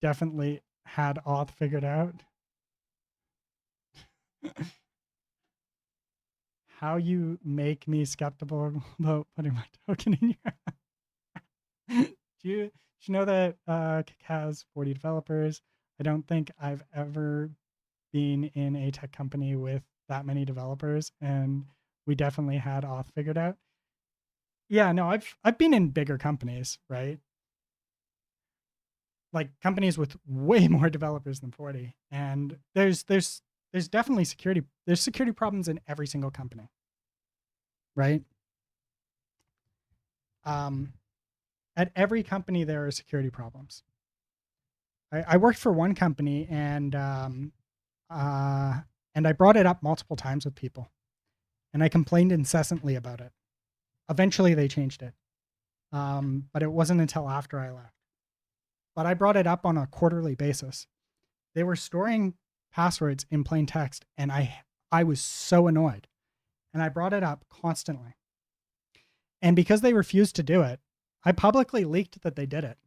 definitely had auth figured out. How you make me skeptical about putting my token in your do you know that Kik has 40 developers? I don't think I've ever been in a tech company with that many developers, and we definitely had auth figured out. Yeah, no, I've been in bigger companies, right? Like companies with way more developers than 40. And there's definitely security problems in every single company, right? Um, at every company there are security problems. I worked for one company uh, and I brought it up multiple times with people, and I complained incessantly about it. Eventually, they changed it, but it wasn't until after I left. But I brought it up on a quarterly basis. They were storing passwords in plain text, and I was so annoyed, and I brought it up constantly. And because they refused to do it, I publicly leaked that they did it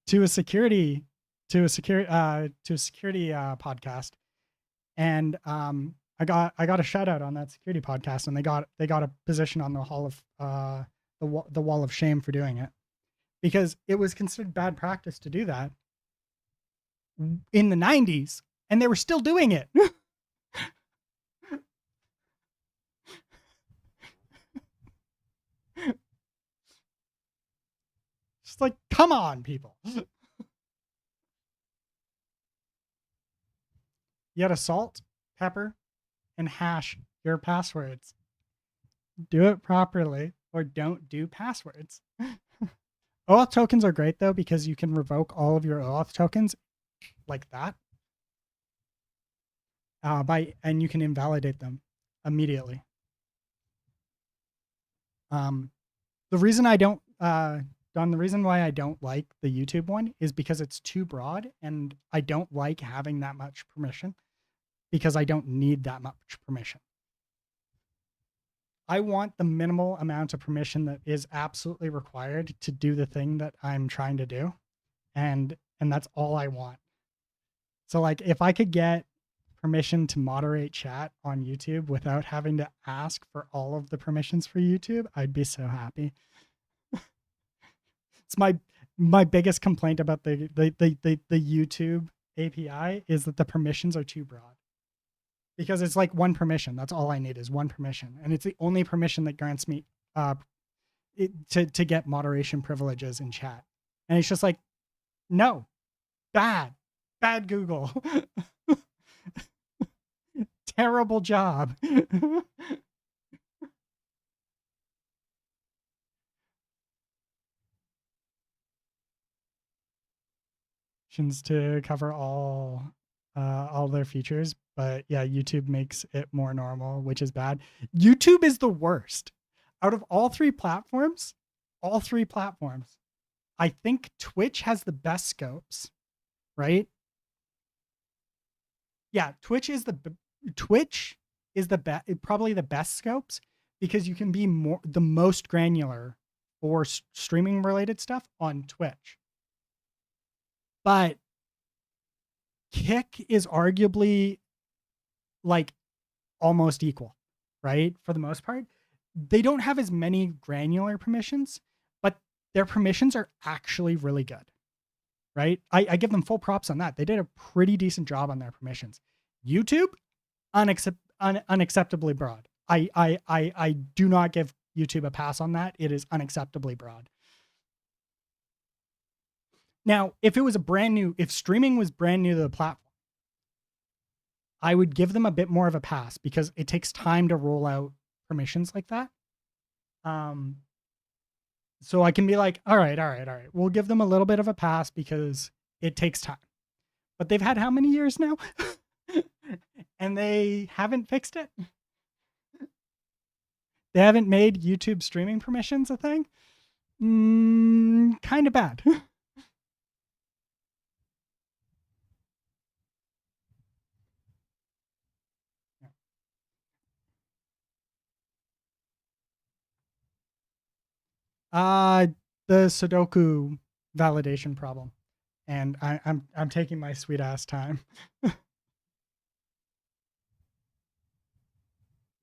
to a security podcast, and I got a shout out on that security podcast, and they got a position on the hall of the wall of shame for doing it, because it was considered bad practice to do that in the 90s, and they were still doing it. Just like, come on, people. You gotta salt, pepper, and hash your passwords. Do it properly, or don't do passwords. OAuth tokens are great though, because you can revoke all of your OAuth tokens like that, and you can invalidate them immediately. The reason I don't, Don, the reason why I don't like the YouTube one is because it's too broad, and I don't like having that much permission, because I don't need that much permission. I want the minimal amount of permission that is absolutely required to do the thing that I'm trying to do. And that's all I want. So like, if I could get permission to moderate chat on YouTube without having to ask for all of the permissions for YouTube, I'd be so happy. It's my biggest complaint about the YouTube API is that the permissions are too broad. Because it's like one permission. That's all I need is one permission. And it's the only permission that grants me to get moderation privileges in chat. And it's just like, no, bad Google. Terrible job. To cover all their features, but yeah, YouTube makes it more normal, which is bad. YouTube is the worst out of all three platforms. I think Twitch has the best scopes, right? Yeah, Twitch is probably the best scopes, because you can be the most granular for streaming related stuff on Twitch. But Kick is arguably like almost equal, right? For the most part, they don't have as many granular permissions, but their permissions are actually really good, right? I give them full props on that. They did a pretty decent job on their permissions. YouTube, unacceptably broad. I do not give YouTube a pass on that. It is unacceptably broad. Now, if streaming was brand new to the platform, I would give them a bit more of a pass, because it takes time to roll out permissions like that. So I can be like, all right. We'll give them a little bit of a pass because it takes time. But they've had how many years now? And they haven't fixed it. They haven't made YouTube streaming permissions a thing. Kind of bad. The Sudoku validation problem, and I'm taking my sweet ass time.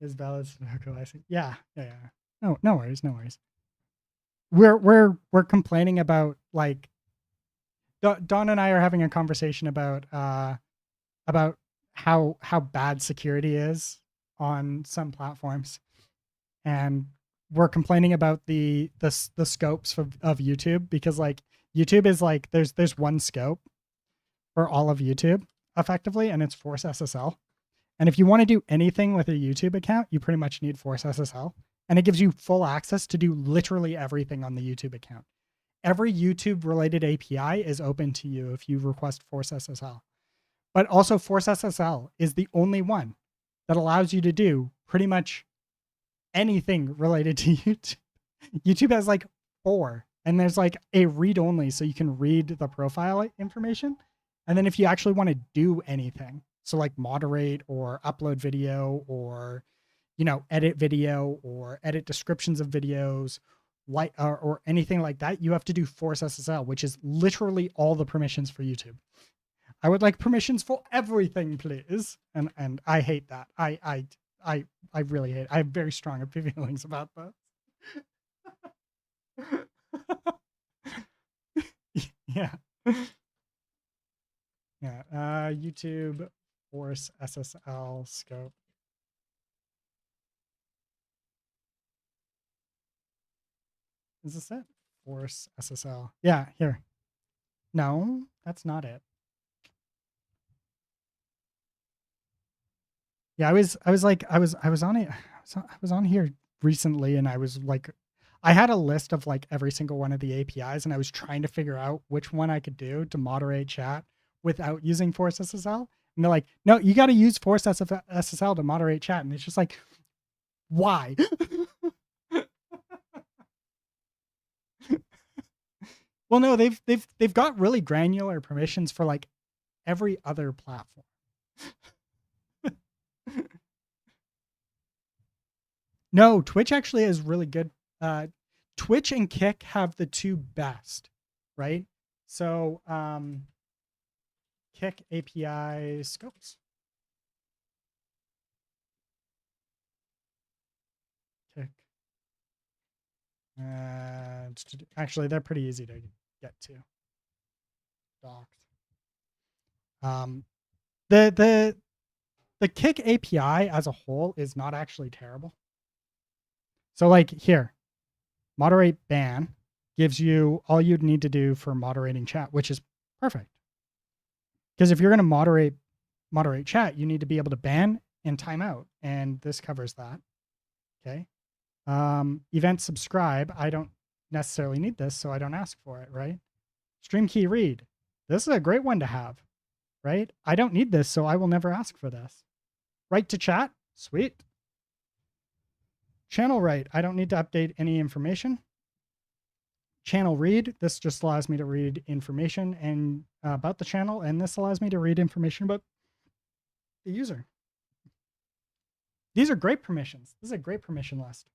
Is valid Sudoku license? Yeah. No worries. We're complaining about, like, Don and I are having a conversation about how bad security is on some platforms, and we're complaining about the scopes of YouTube, because like YouTube is like, there's one scope for all of YouTube effectively, and it's Force SSL. And if you want to do anything with a YouTube account, you pretty much need Force SSL, and it gives you full access to do literally everything on the YouTube account. Every YouTube related API is open to you if you request Force SSL. But also Force SSL is the only one that allows you to do pretty much anything related to YouTube. YouTube has like 4, and there's like a read only, so you can read the profile information. And then if you actually want to do anything, so like moderate or upload video, or, you know, edit video or edit descriptions of videos, like, or anything like that, you have to do Force SSL, which is literally all the permissions for YouTube. I would like permissions for everything, please. And I hate that. I really hate it. I have very strong feelings about that. Yeah. Yeah. YouTube force SSL scope. Is this it? Force SSL. Yeah, here. No, that's not it. Yeah, I was on it. I was on here recently and I was like I had a list of like every single one of the APIs and I was trying to figure out which one I could do to moderate chat without using Force SSL. And they're like, "No, you got to use Force SSL to moderate chat." And it's just like, "Why?" Well, no, they've got really granular permissions for like every other platform. No, Twitch actually is really good. Twitch and Kick have the two best, right? So Kick API scopes. Kick. Actually, they're pretty easy to get to. Docked. The Kick API as a whole is not actually terrible. So like here, moderate ban gives you all you'd need to do for moderating chat, which is perfect. Because if you're going to moderate chat, you need to be able to ban and timeout, and this covers that. Okay. Event subscribe. I don't necessarily need this, so I don't ask for it, right? Stream key read. This is a great one to have, right? I don't need this, so I will never ask for this. Right to chat. Sweet. Channel write. I don't need to update any information. Channel read. This just allows me to read information and about the channel, and this allows me to read information about the user. These are great permissions. This is a great permission list.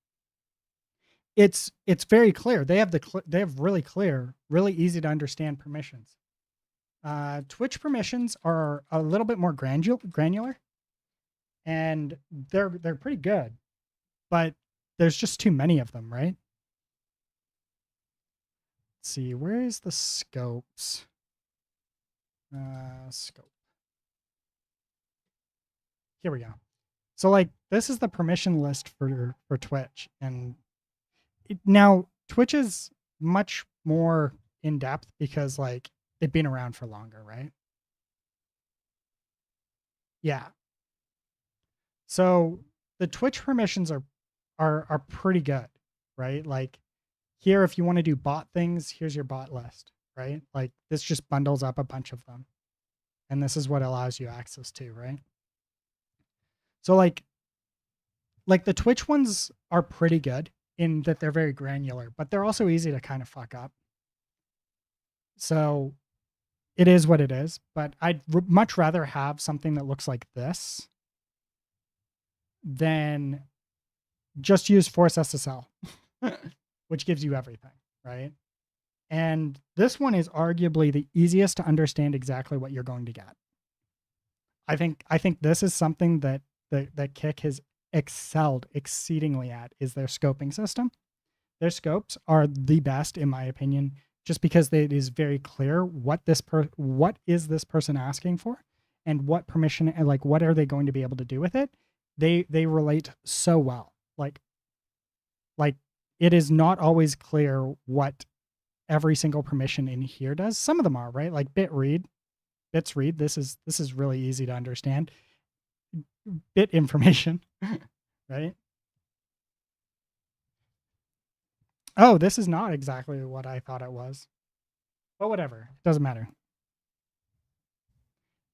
It's very clear. They have really clear, really easy to understand permissions. Twitch permissions are a little bit more granular, and they're pretty good, but there's just too many of them, right? Let's see, where is the scopes? Scope. Here we go. So like this is the permission list for Twitch, and now Twitch is much more in depth because like they've been around for longer, right? Yeah. So the Twitch permissions are pretty good, right? Like here, if you want to do bot things, here's your bot list, right? Like this just bundles up a bunch of them, and this is what allows you access to, right? So like the Twitch ones are pretty good in that they're very granular, but they're also easy to kind of fuck up. So it is what it is, but I'd much rather have something that looks like this than just use Force SSL, which gives you everything, right? And this one is arguably the easiest to understand exactly what you're going to get. I think this is something that that Kick has excelled exceedingly at is their scoping system. Their scopes are the best in my opinion, just because it is very clear what what is this person asking for, and what permission and like what are they going to be able to do with it. They relate so well. Like it is not always clear what every single permission in here does. Some of them are, right? Like bits read. This is really easy to understand. Bit information, right? Oh, this is not exactly what I thought it was. But whatever. It doesn't matter.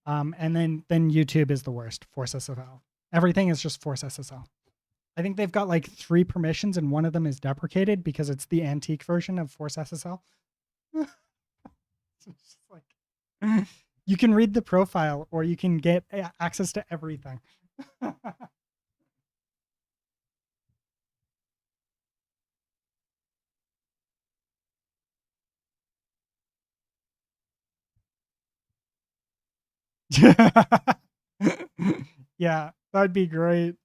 And then YouTube is the worst. Force SSL. Everything is just Force SSL. I think they've got like 3 permissions and one of them is deprecated because it's the antique version of Force SSL. It's like you can read the profile or you can get access to everything. Yeah, that'd be great.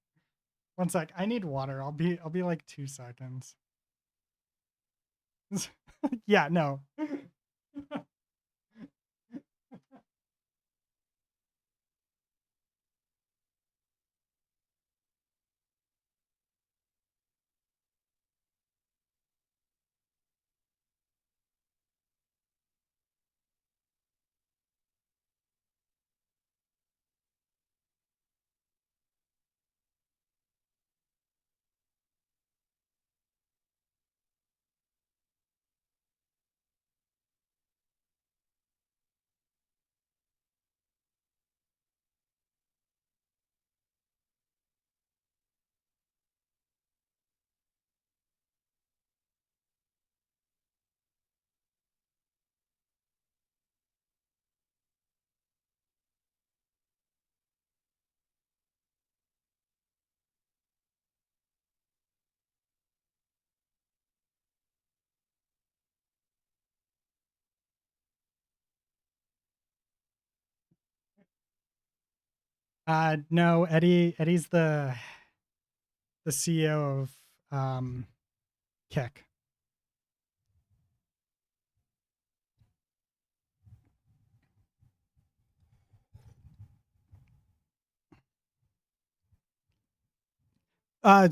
One sec. I need water. I'll be like 2 seconds. Yeah, no. No, Eddie's the CEO of Kick.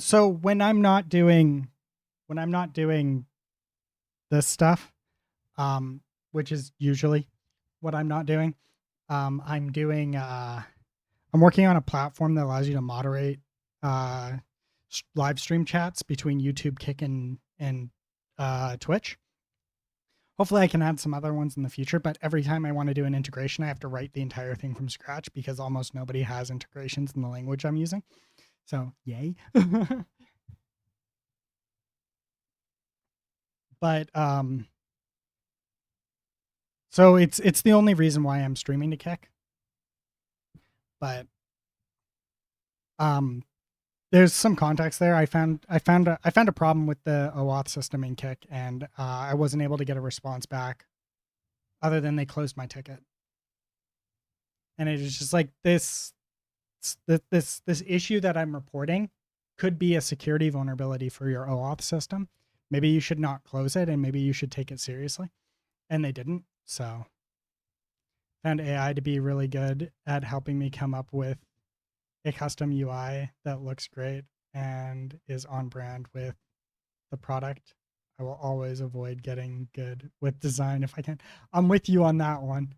So when I'm not doing this stuff, um, which is usually what I'm not doing, I'm doing I'm working on a platform that allows you to moderate uh live stream chats between YouTube, Kick, and Twitch. Hopefully, I can add some other ones in the future, but every time I want to do an integration, I have to write the entire thing from scratch because almost nobody has integrations in the language I'm using. So, yay. But so it's the only reason why I'm streaming to Kick. But um there's some context there. I found a problem with the OAuth system in Kick, and I wasn't able to get a response back other than they closed my ticket. And it was just like this issue that I'm reporting could be a security vulnerability for your OAuth system. Maybe you should not close it, and maybe you should take it seriously. And they didn't. So found AI to be really good at helping me come up with a custom UI that looks great and is on brand with the product. I will always avoid getting good with design if I can. I'm with you on that one.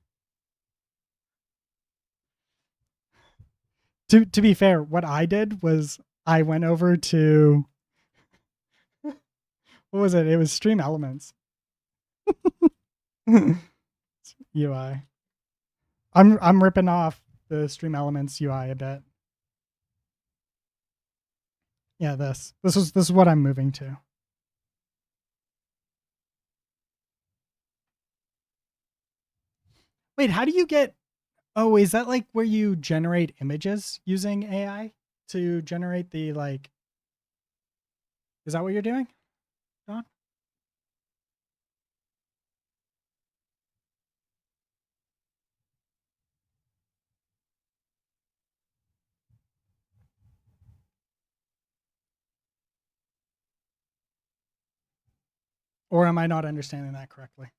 To be fair, what I did was I went over to what was it? It was Stream Elements UI. I'm ripping off the Stream Elements UI a bit. Yeah, this is what I'm moving to. Wait, how do you get? Oh, is that like where you generate images using AI to generate the like? Is that what you're doing, John? Or am I not understanding that correctly?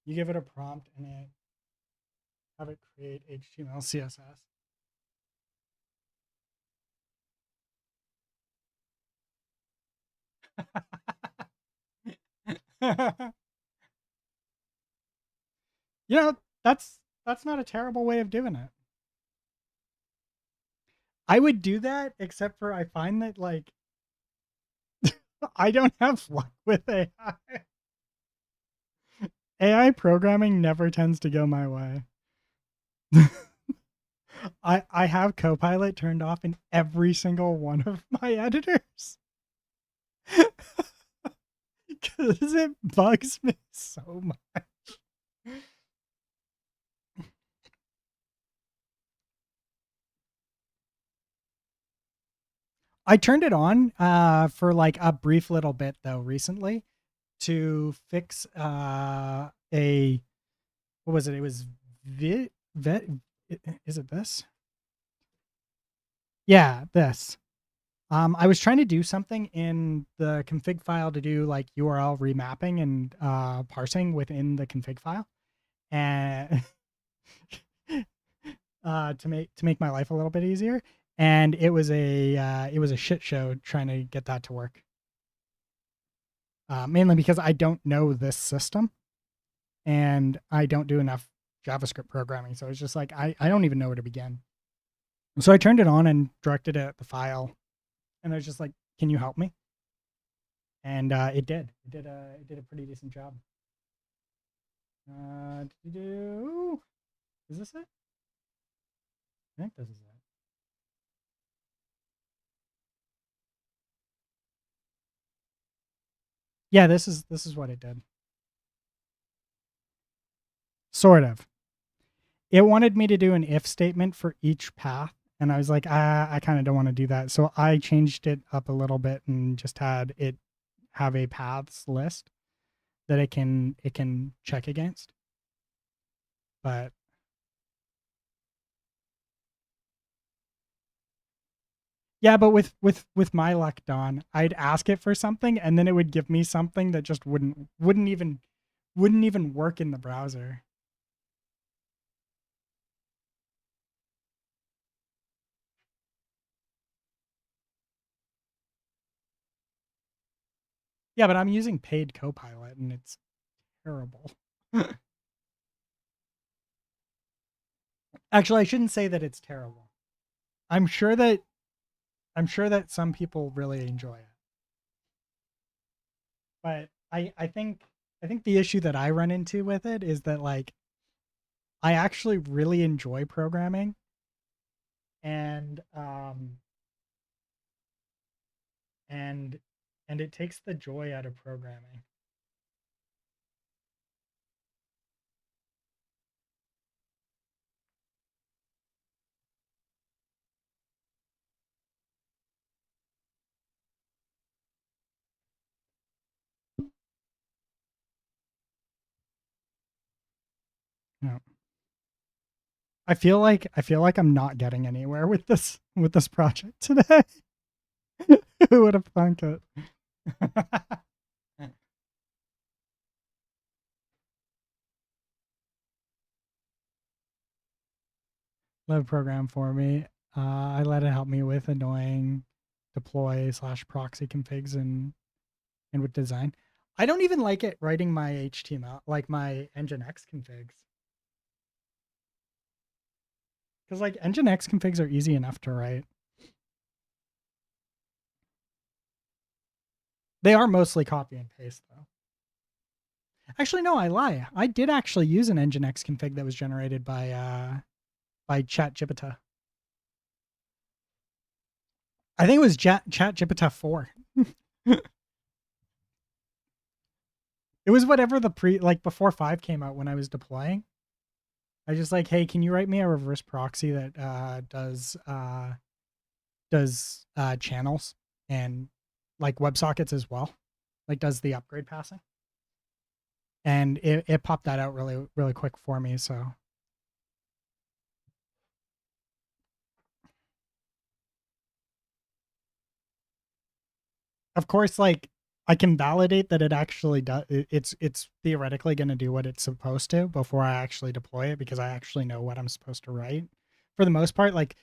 You give it a prompt and it have it create HTML, CSS. You know, that's not a terrible way of doing it. I would do that, except for I find that like I don't have luck with AI. AI programming never tends to go my way. I have Copilot turned off in every single one of my editors because it bugs me so much. I turned it on for like a brief little bit though recently to fix a what was it? It was vet. Is it this? Yeah, this. I was trying to do something in the config file to do like URL remapping and parsing within the config file, and to make my life a little bit easier. And it was a shit show trying to get that to work. Mainly because I don't know this system and I don't do enough JavaScript programming. So it's just like I don't even know where to begin. So I turned it on and directed it at the file, and I was just like, "Can you help me?" And it did. It did a pretty decent job. Is this it? I think this is it. Yeah, this is what it did. Sort of. It wanted me to do an if statement for each path, and I was like, I kind of don't want to do that. So I changed it up a little bit and just had it have a paths list that it can check against. But yeah, but with my luck, Don, I'd ask it for something and then it would give me something that just wouldn't even work in the browser. Yeah, but I'm using paid Copilot and it's terrible. Actually, I shouldn't say that it's terrible. I'm sure that I'm sure that some people really enjoy it. But I think the issue that I run into with it is that like I actually really enjoy programming, and and and it takes the joy out of programming. You know, I feel like I'm not getting anywhere with this project today. Who would have thunk it? Love program for me. I let it help me with annoying deploy slash proxy configs and with design. I don't even like it writing my HTML, like my Nginx configs. Because like Nginx configs are easy enough to write. They are mostly copy and paste though. Actually, no, I lie. I did actually use an Nginx config that was generated by ChatGPT. I think it was ChatGPT 4. It was whatever the like before 5 came out when I was deploying. I was just like, hey, can you write me a reverse proxy that does channels and like WebSockets as well, like does the upgrade passing, and it popped that out really really quick for me. So of course, like I can validate that it actually does. It's theoretically going to do what it's supposed to before I actually deploy it because I actually know what I'm supposed to write. For the most part, like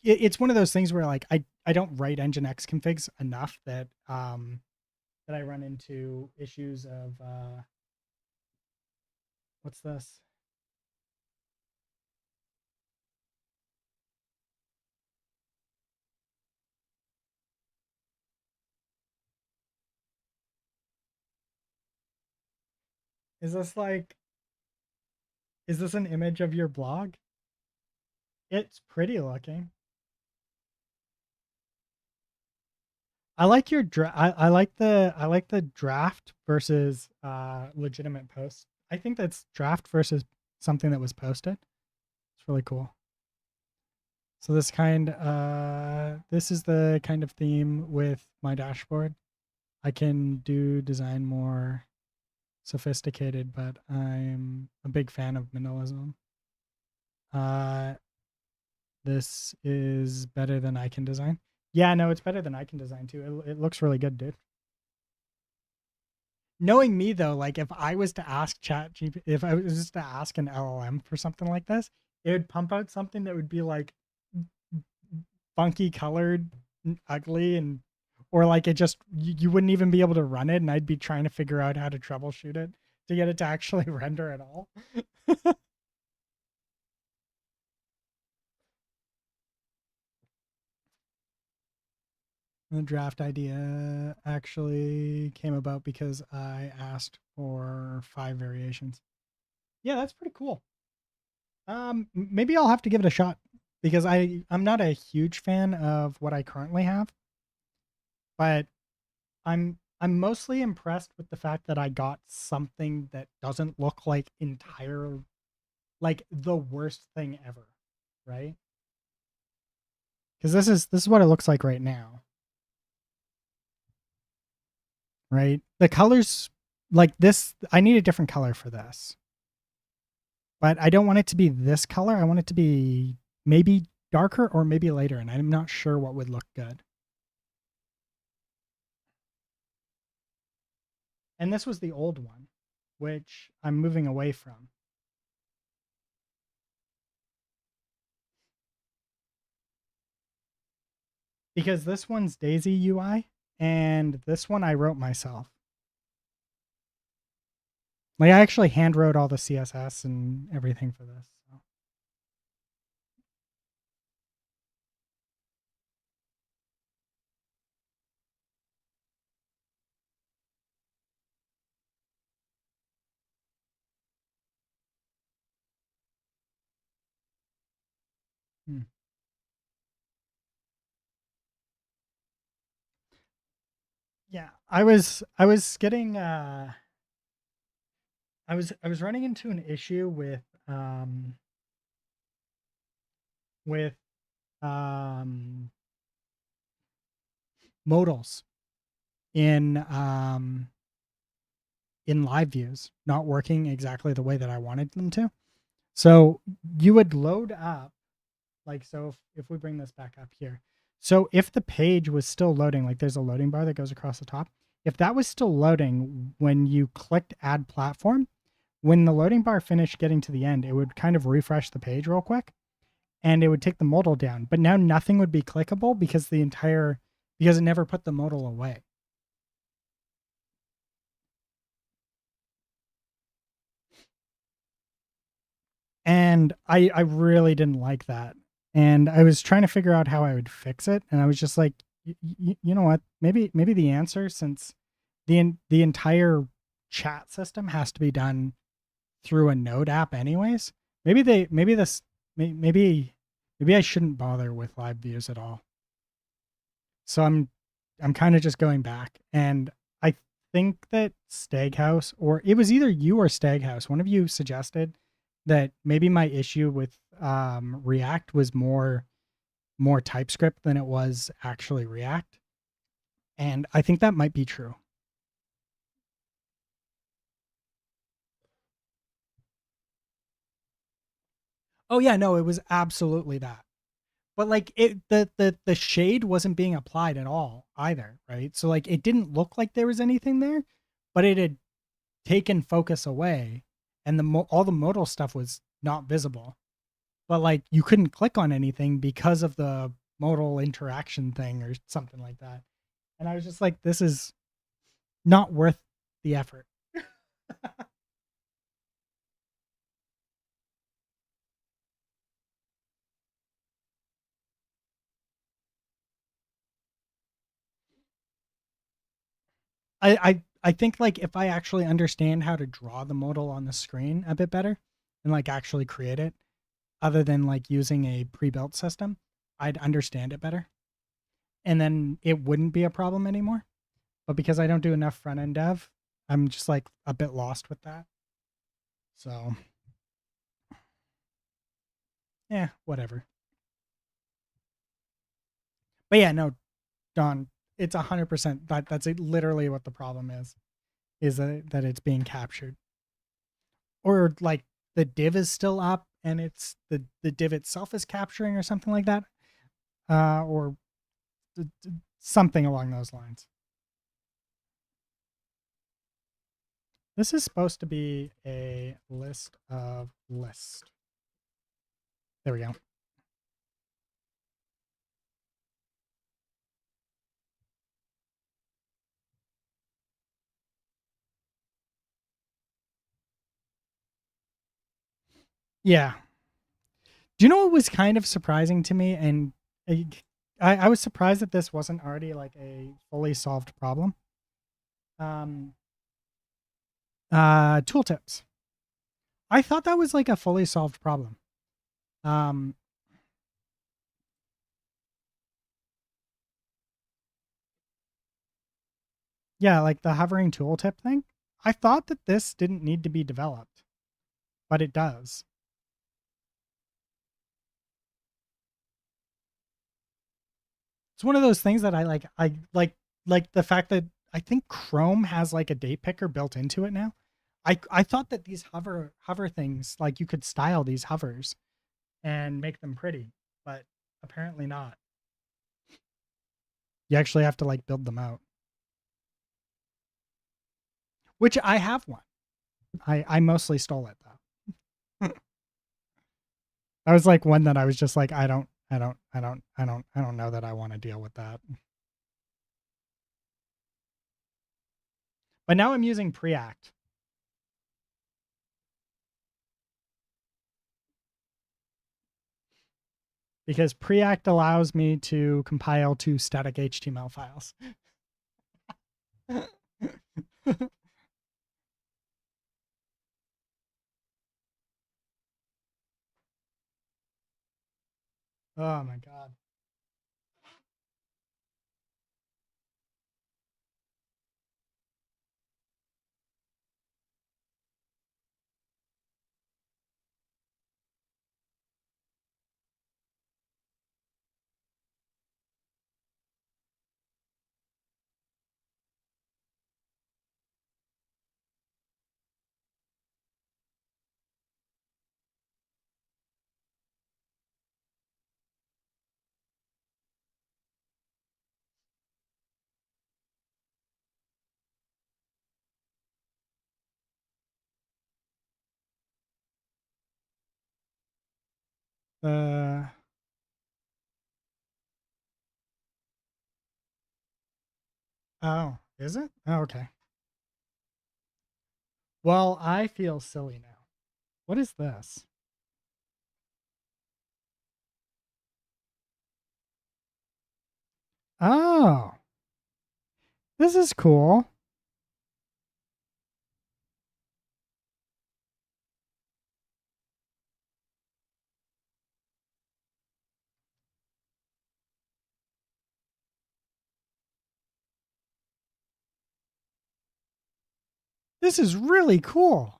it's one of those things where like I don't write Nginx configs enough that I run into issues of what's this? Is this like is this an image of your blog? It's pretty looking. I like your I like the draft versus legitimate post. I think that's draft versus something that was posted. It's really cool. So this is the kind of theme with my dashboard. I can do design more sophisticated, but I'm a big fan of minimalism. Uh, this is better than I can design. Yeah, no, it's better than I can design too. It looks really good, dude. Knowing me though, like if I was to ask if I was just to ask an LLM for something like this, it would pump out something that would be like funky colored, ugly, and or like it just you wouldn't even be able to run it, and I'd be trying to figure out how to troubleshoot it to get it to actually render at all. The draft idea actually came about because I asked for 5 variations. Yeah, that's pretty cool. Maybe I'll have to give it a shot because I'm not a huge fan of what I currently have, but I'm mostly impressed with the fact that I got something that doesn't look like the worst thing ever, right? Because this is what it looks like right now, right? The colors like this, I need a different color for this, but I don't want it to be this color. I want it to be maybe darker or maybe lighter, and I'm not sure what would look good. And this was the old one, which I'm moving away from. Because this one's Daisy UI and this one I wrote myself. Like I actually hand wrote all the CSS and everything for this. So. Hmm. Yeah, I was getting I was running into an issue with um modals in live views not working exactly the way that I wanted them to. So you would load up like so if we bring this back up here. So if the page was still loading, like there's a loading bar that goes across the top. If that was still loading when you clicked add platform, when the loading bar finished getting to the end, it would kind of refresh the page real quick and it would take the modal down. But now nothing would be clickable because because it never put the modal away. And I really didn't like that. And I was trying to figure out how I would fix it. And I was just like, you know what? Maybe the answer, since the entire chat system has to be done through a Node app anyways. Maybe maybe I shouldn't bother with live views at all. So I'm kind of just going back, and I think that Staghouse, or it was either you or Staghouse, one of you suggested that maybe my issue with React was more TypeScript than it was actually React, and I think that might be true. Oh yeah, no, it was absolutely that. But like the shade wasn't being applied at all either, right? So like it didn't look like there was anything there, but it had taken focus away, and all the modal stuff was not visible. But like you couldn't click on anything because of the modal interaction thing or something like that. And I was just like, this is not worth the effort. I think like if I actually understand how to draw the modal on the screen a bit better and like actually create it, other than like using a pre-built system, I'd understand it better. And then it wouldn't be a problem anymore. But because I don't do enough front end dev, I'm just like a bit lost with that. So, yeah, whatever. But yeah, no, Don, it's 100% that's literally what the problem is that it's being captured. Or like the div is still up and it's the div itself is capturing or something like that. Or something along those lines. This is supposed to be a list of list. There we go. Yeah. Do you know what was kind of surprising to me? And I was surprised that this wasn't already like a fully solved problem. Um, Tooltips. I thought that was like a fully solved problem. Um, yeah, like the hovering tooltip thing. I thought that this didn't need to be developed, but it does. It's one of those things that I like the fact that I think Chrome has like a date picker built into it now. I thought that these hover things, like you could style these hovers and make them pretty, but apparently not. You actually have to like build them out. Which I have one. I mostly stole it though. I was like one that I was just like I don't know that I want to deal with that. But now I'm using Preact because Preact allows me to compile to static HTML files. Oh my god. Uh oh, is it? Oh, okay. Well, I feel silly now. What is this? Oh, this is cool. This is really cool.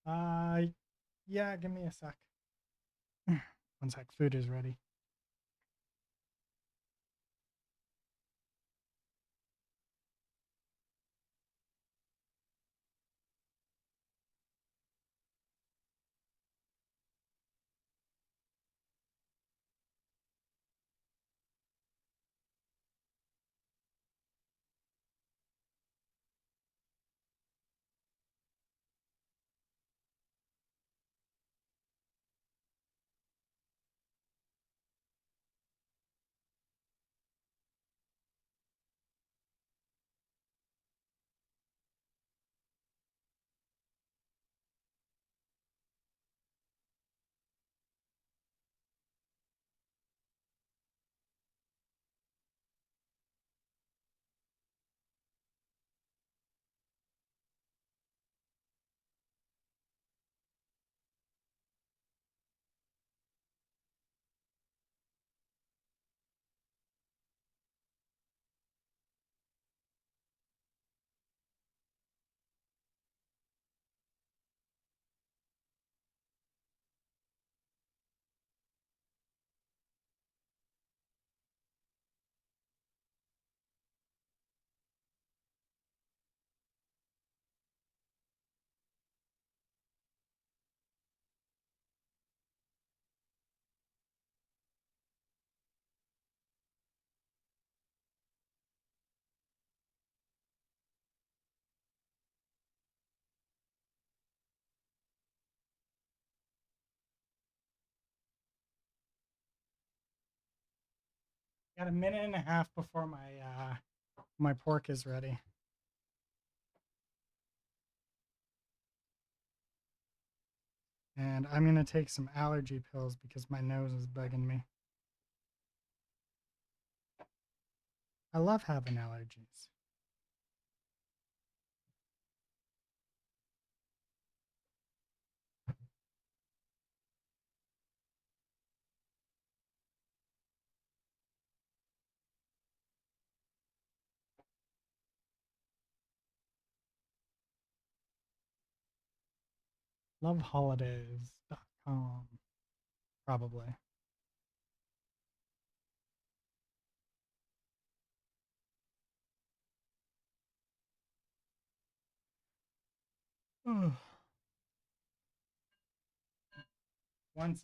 Uh yeah, give me a sec. One sec. Food is ready. Got a minute and a half before my pork is ready. And I'm gonna take some allergy pills because my nose is bugging me. I love having allergies. Loveholidays.com, probably. Once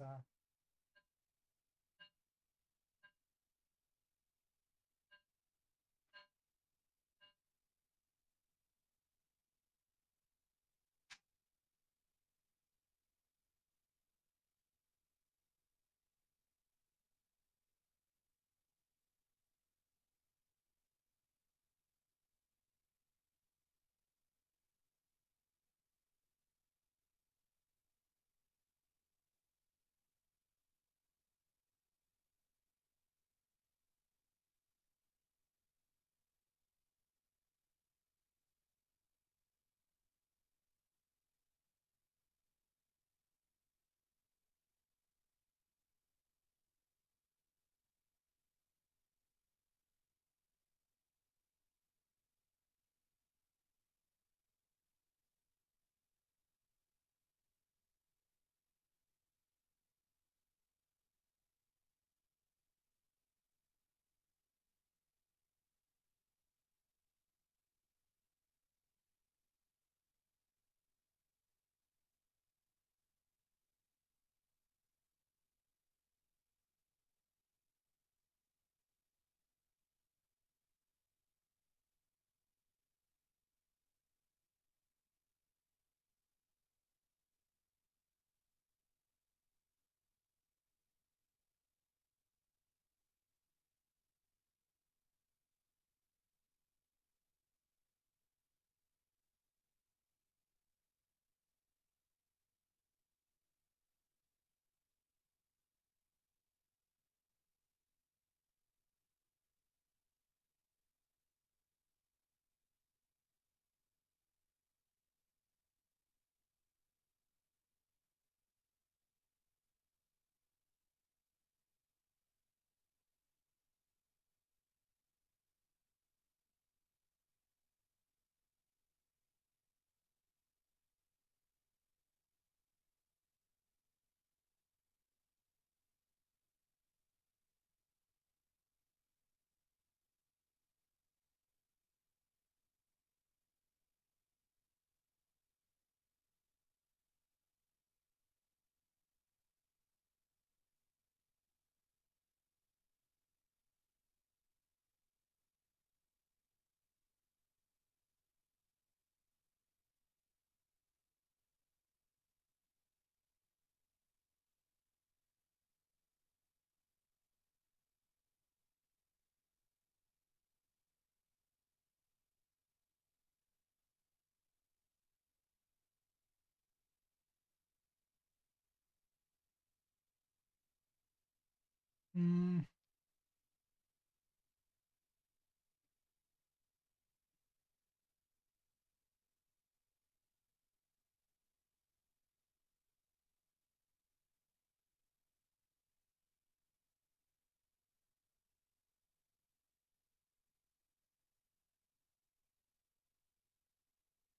mm,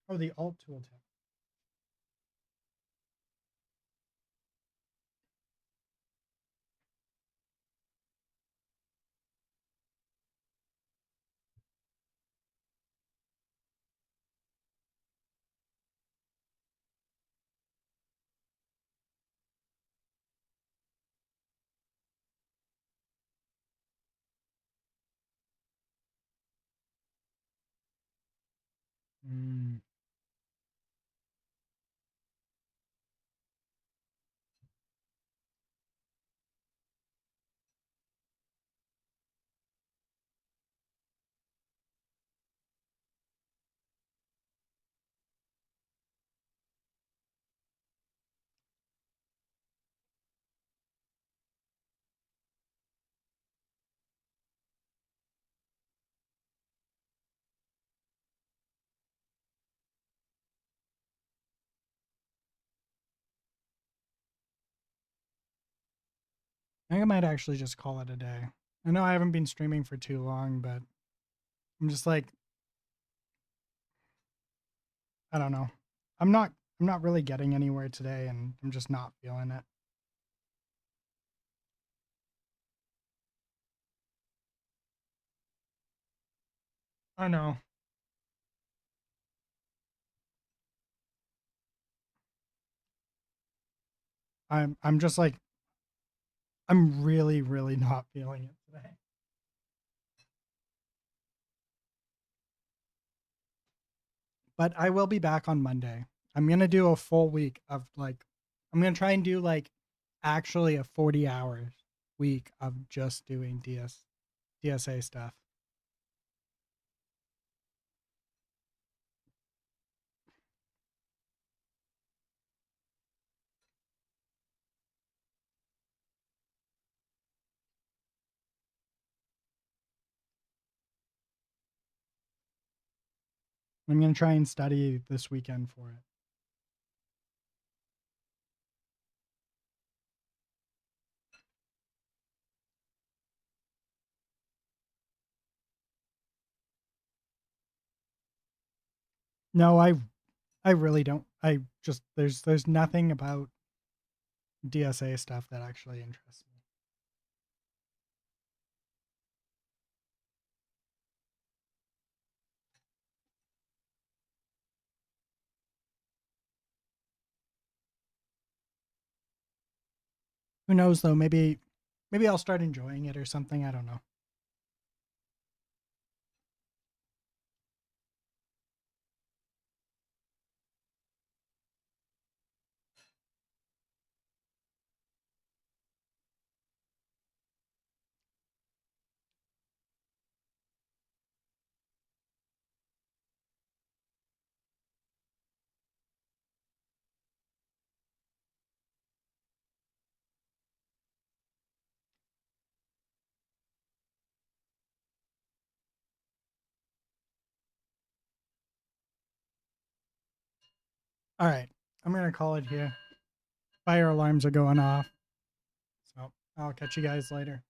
oh, the Alt tooltip. Mm. I think I might actually just call it a day. I know I haven't been streaming for too long, but I'm just like, I don't know. I'm not I'm not really getting anywhere today, and I'm just not feeling it. I know. I'm just like I'm really really not feeling it today. But I will be back on Monday. I'm going to do a full week of like I'm going to try and do like actually a 40 hours week of just doing DSA stuff. I'm going to try and study this weekend for it. No, I really don't. I just there's nothing about DSA stuff that actually interests me. Who knows though? Maybe I'll start enjoying it or something. I don't know. All right. I'm going to call it here. Fire alarms are going off. So, I'll catch you guys later.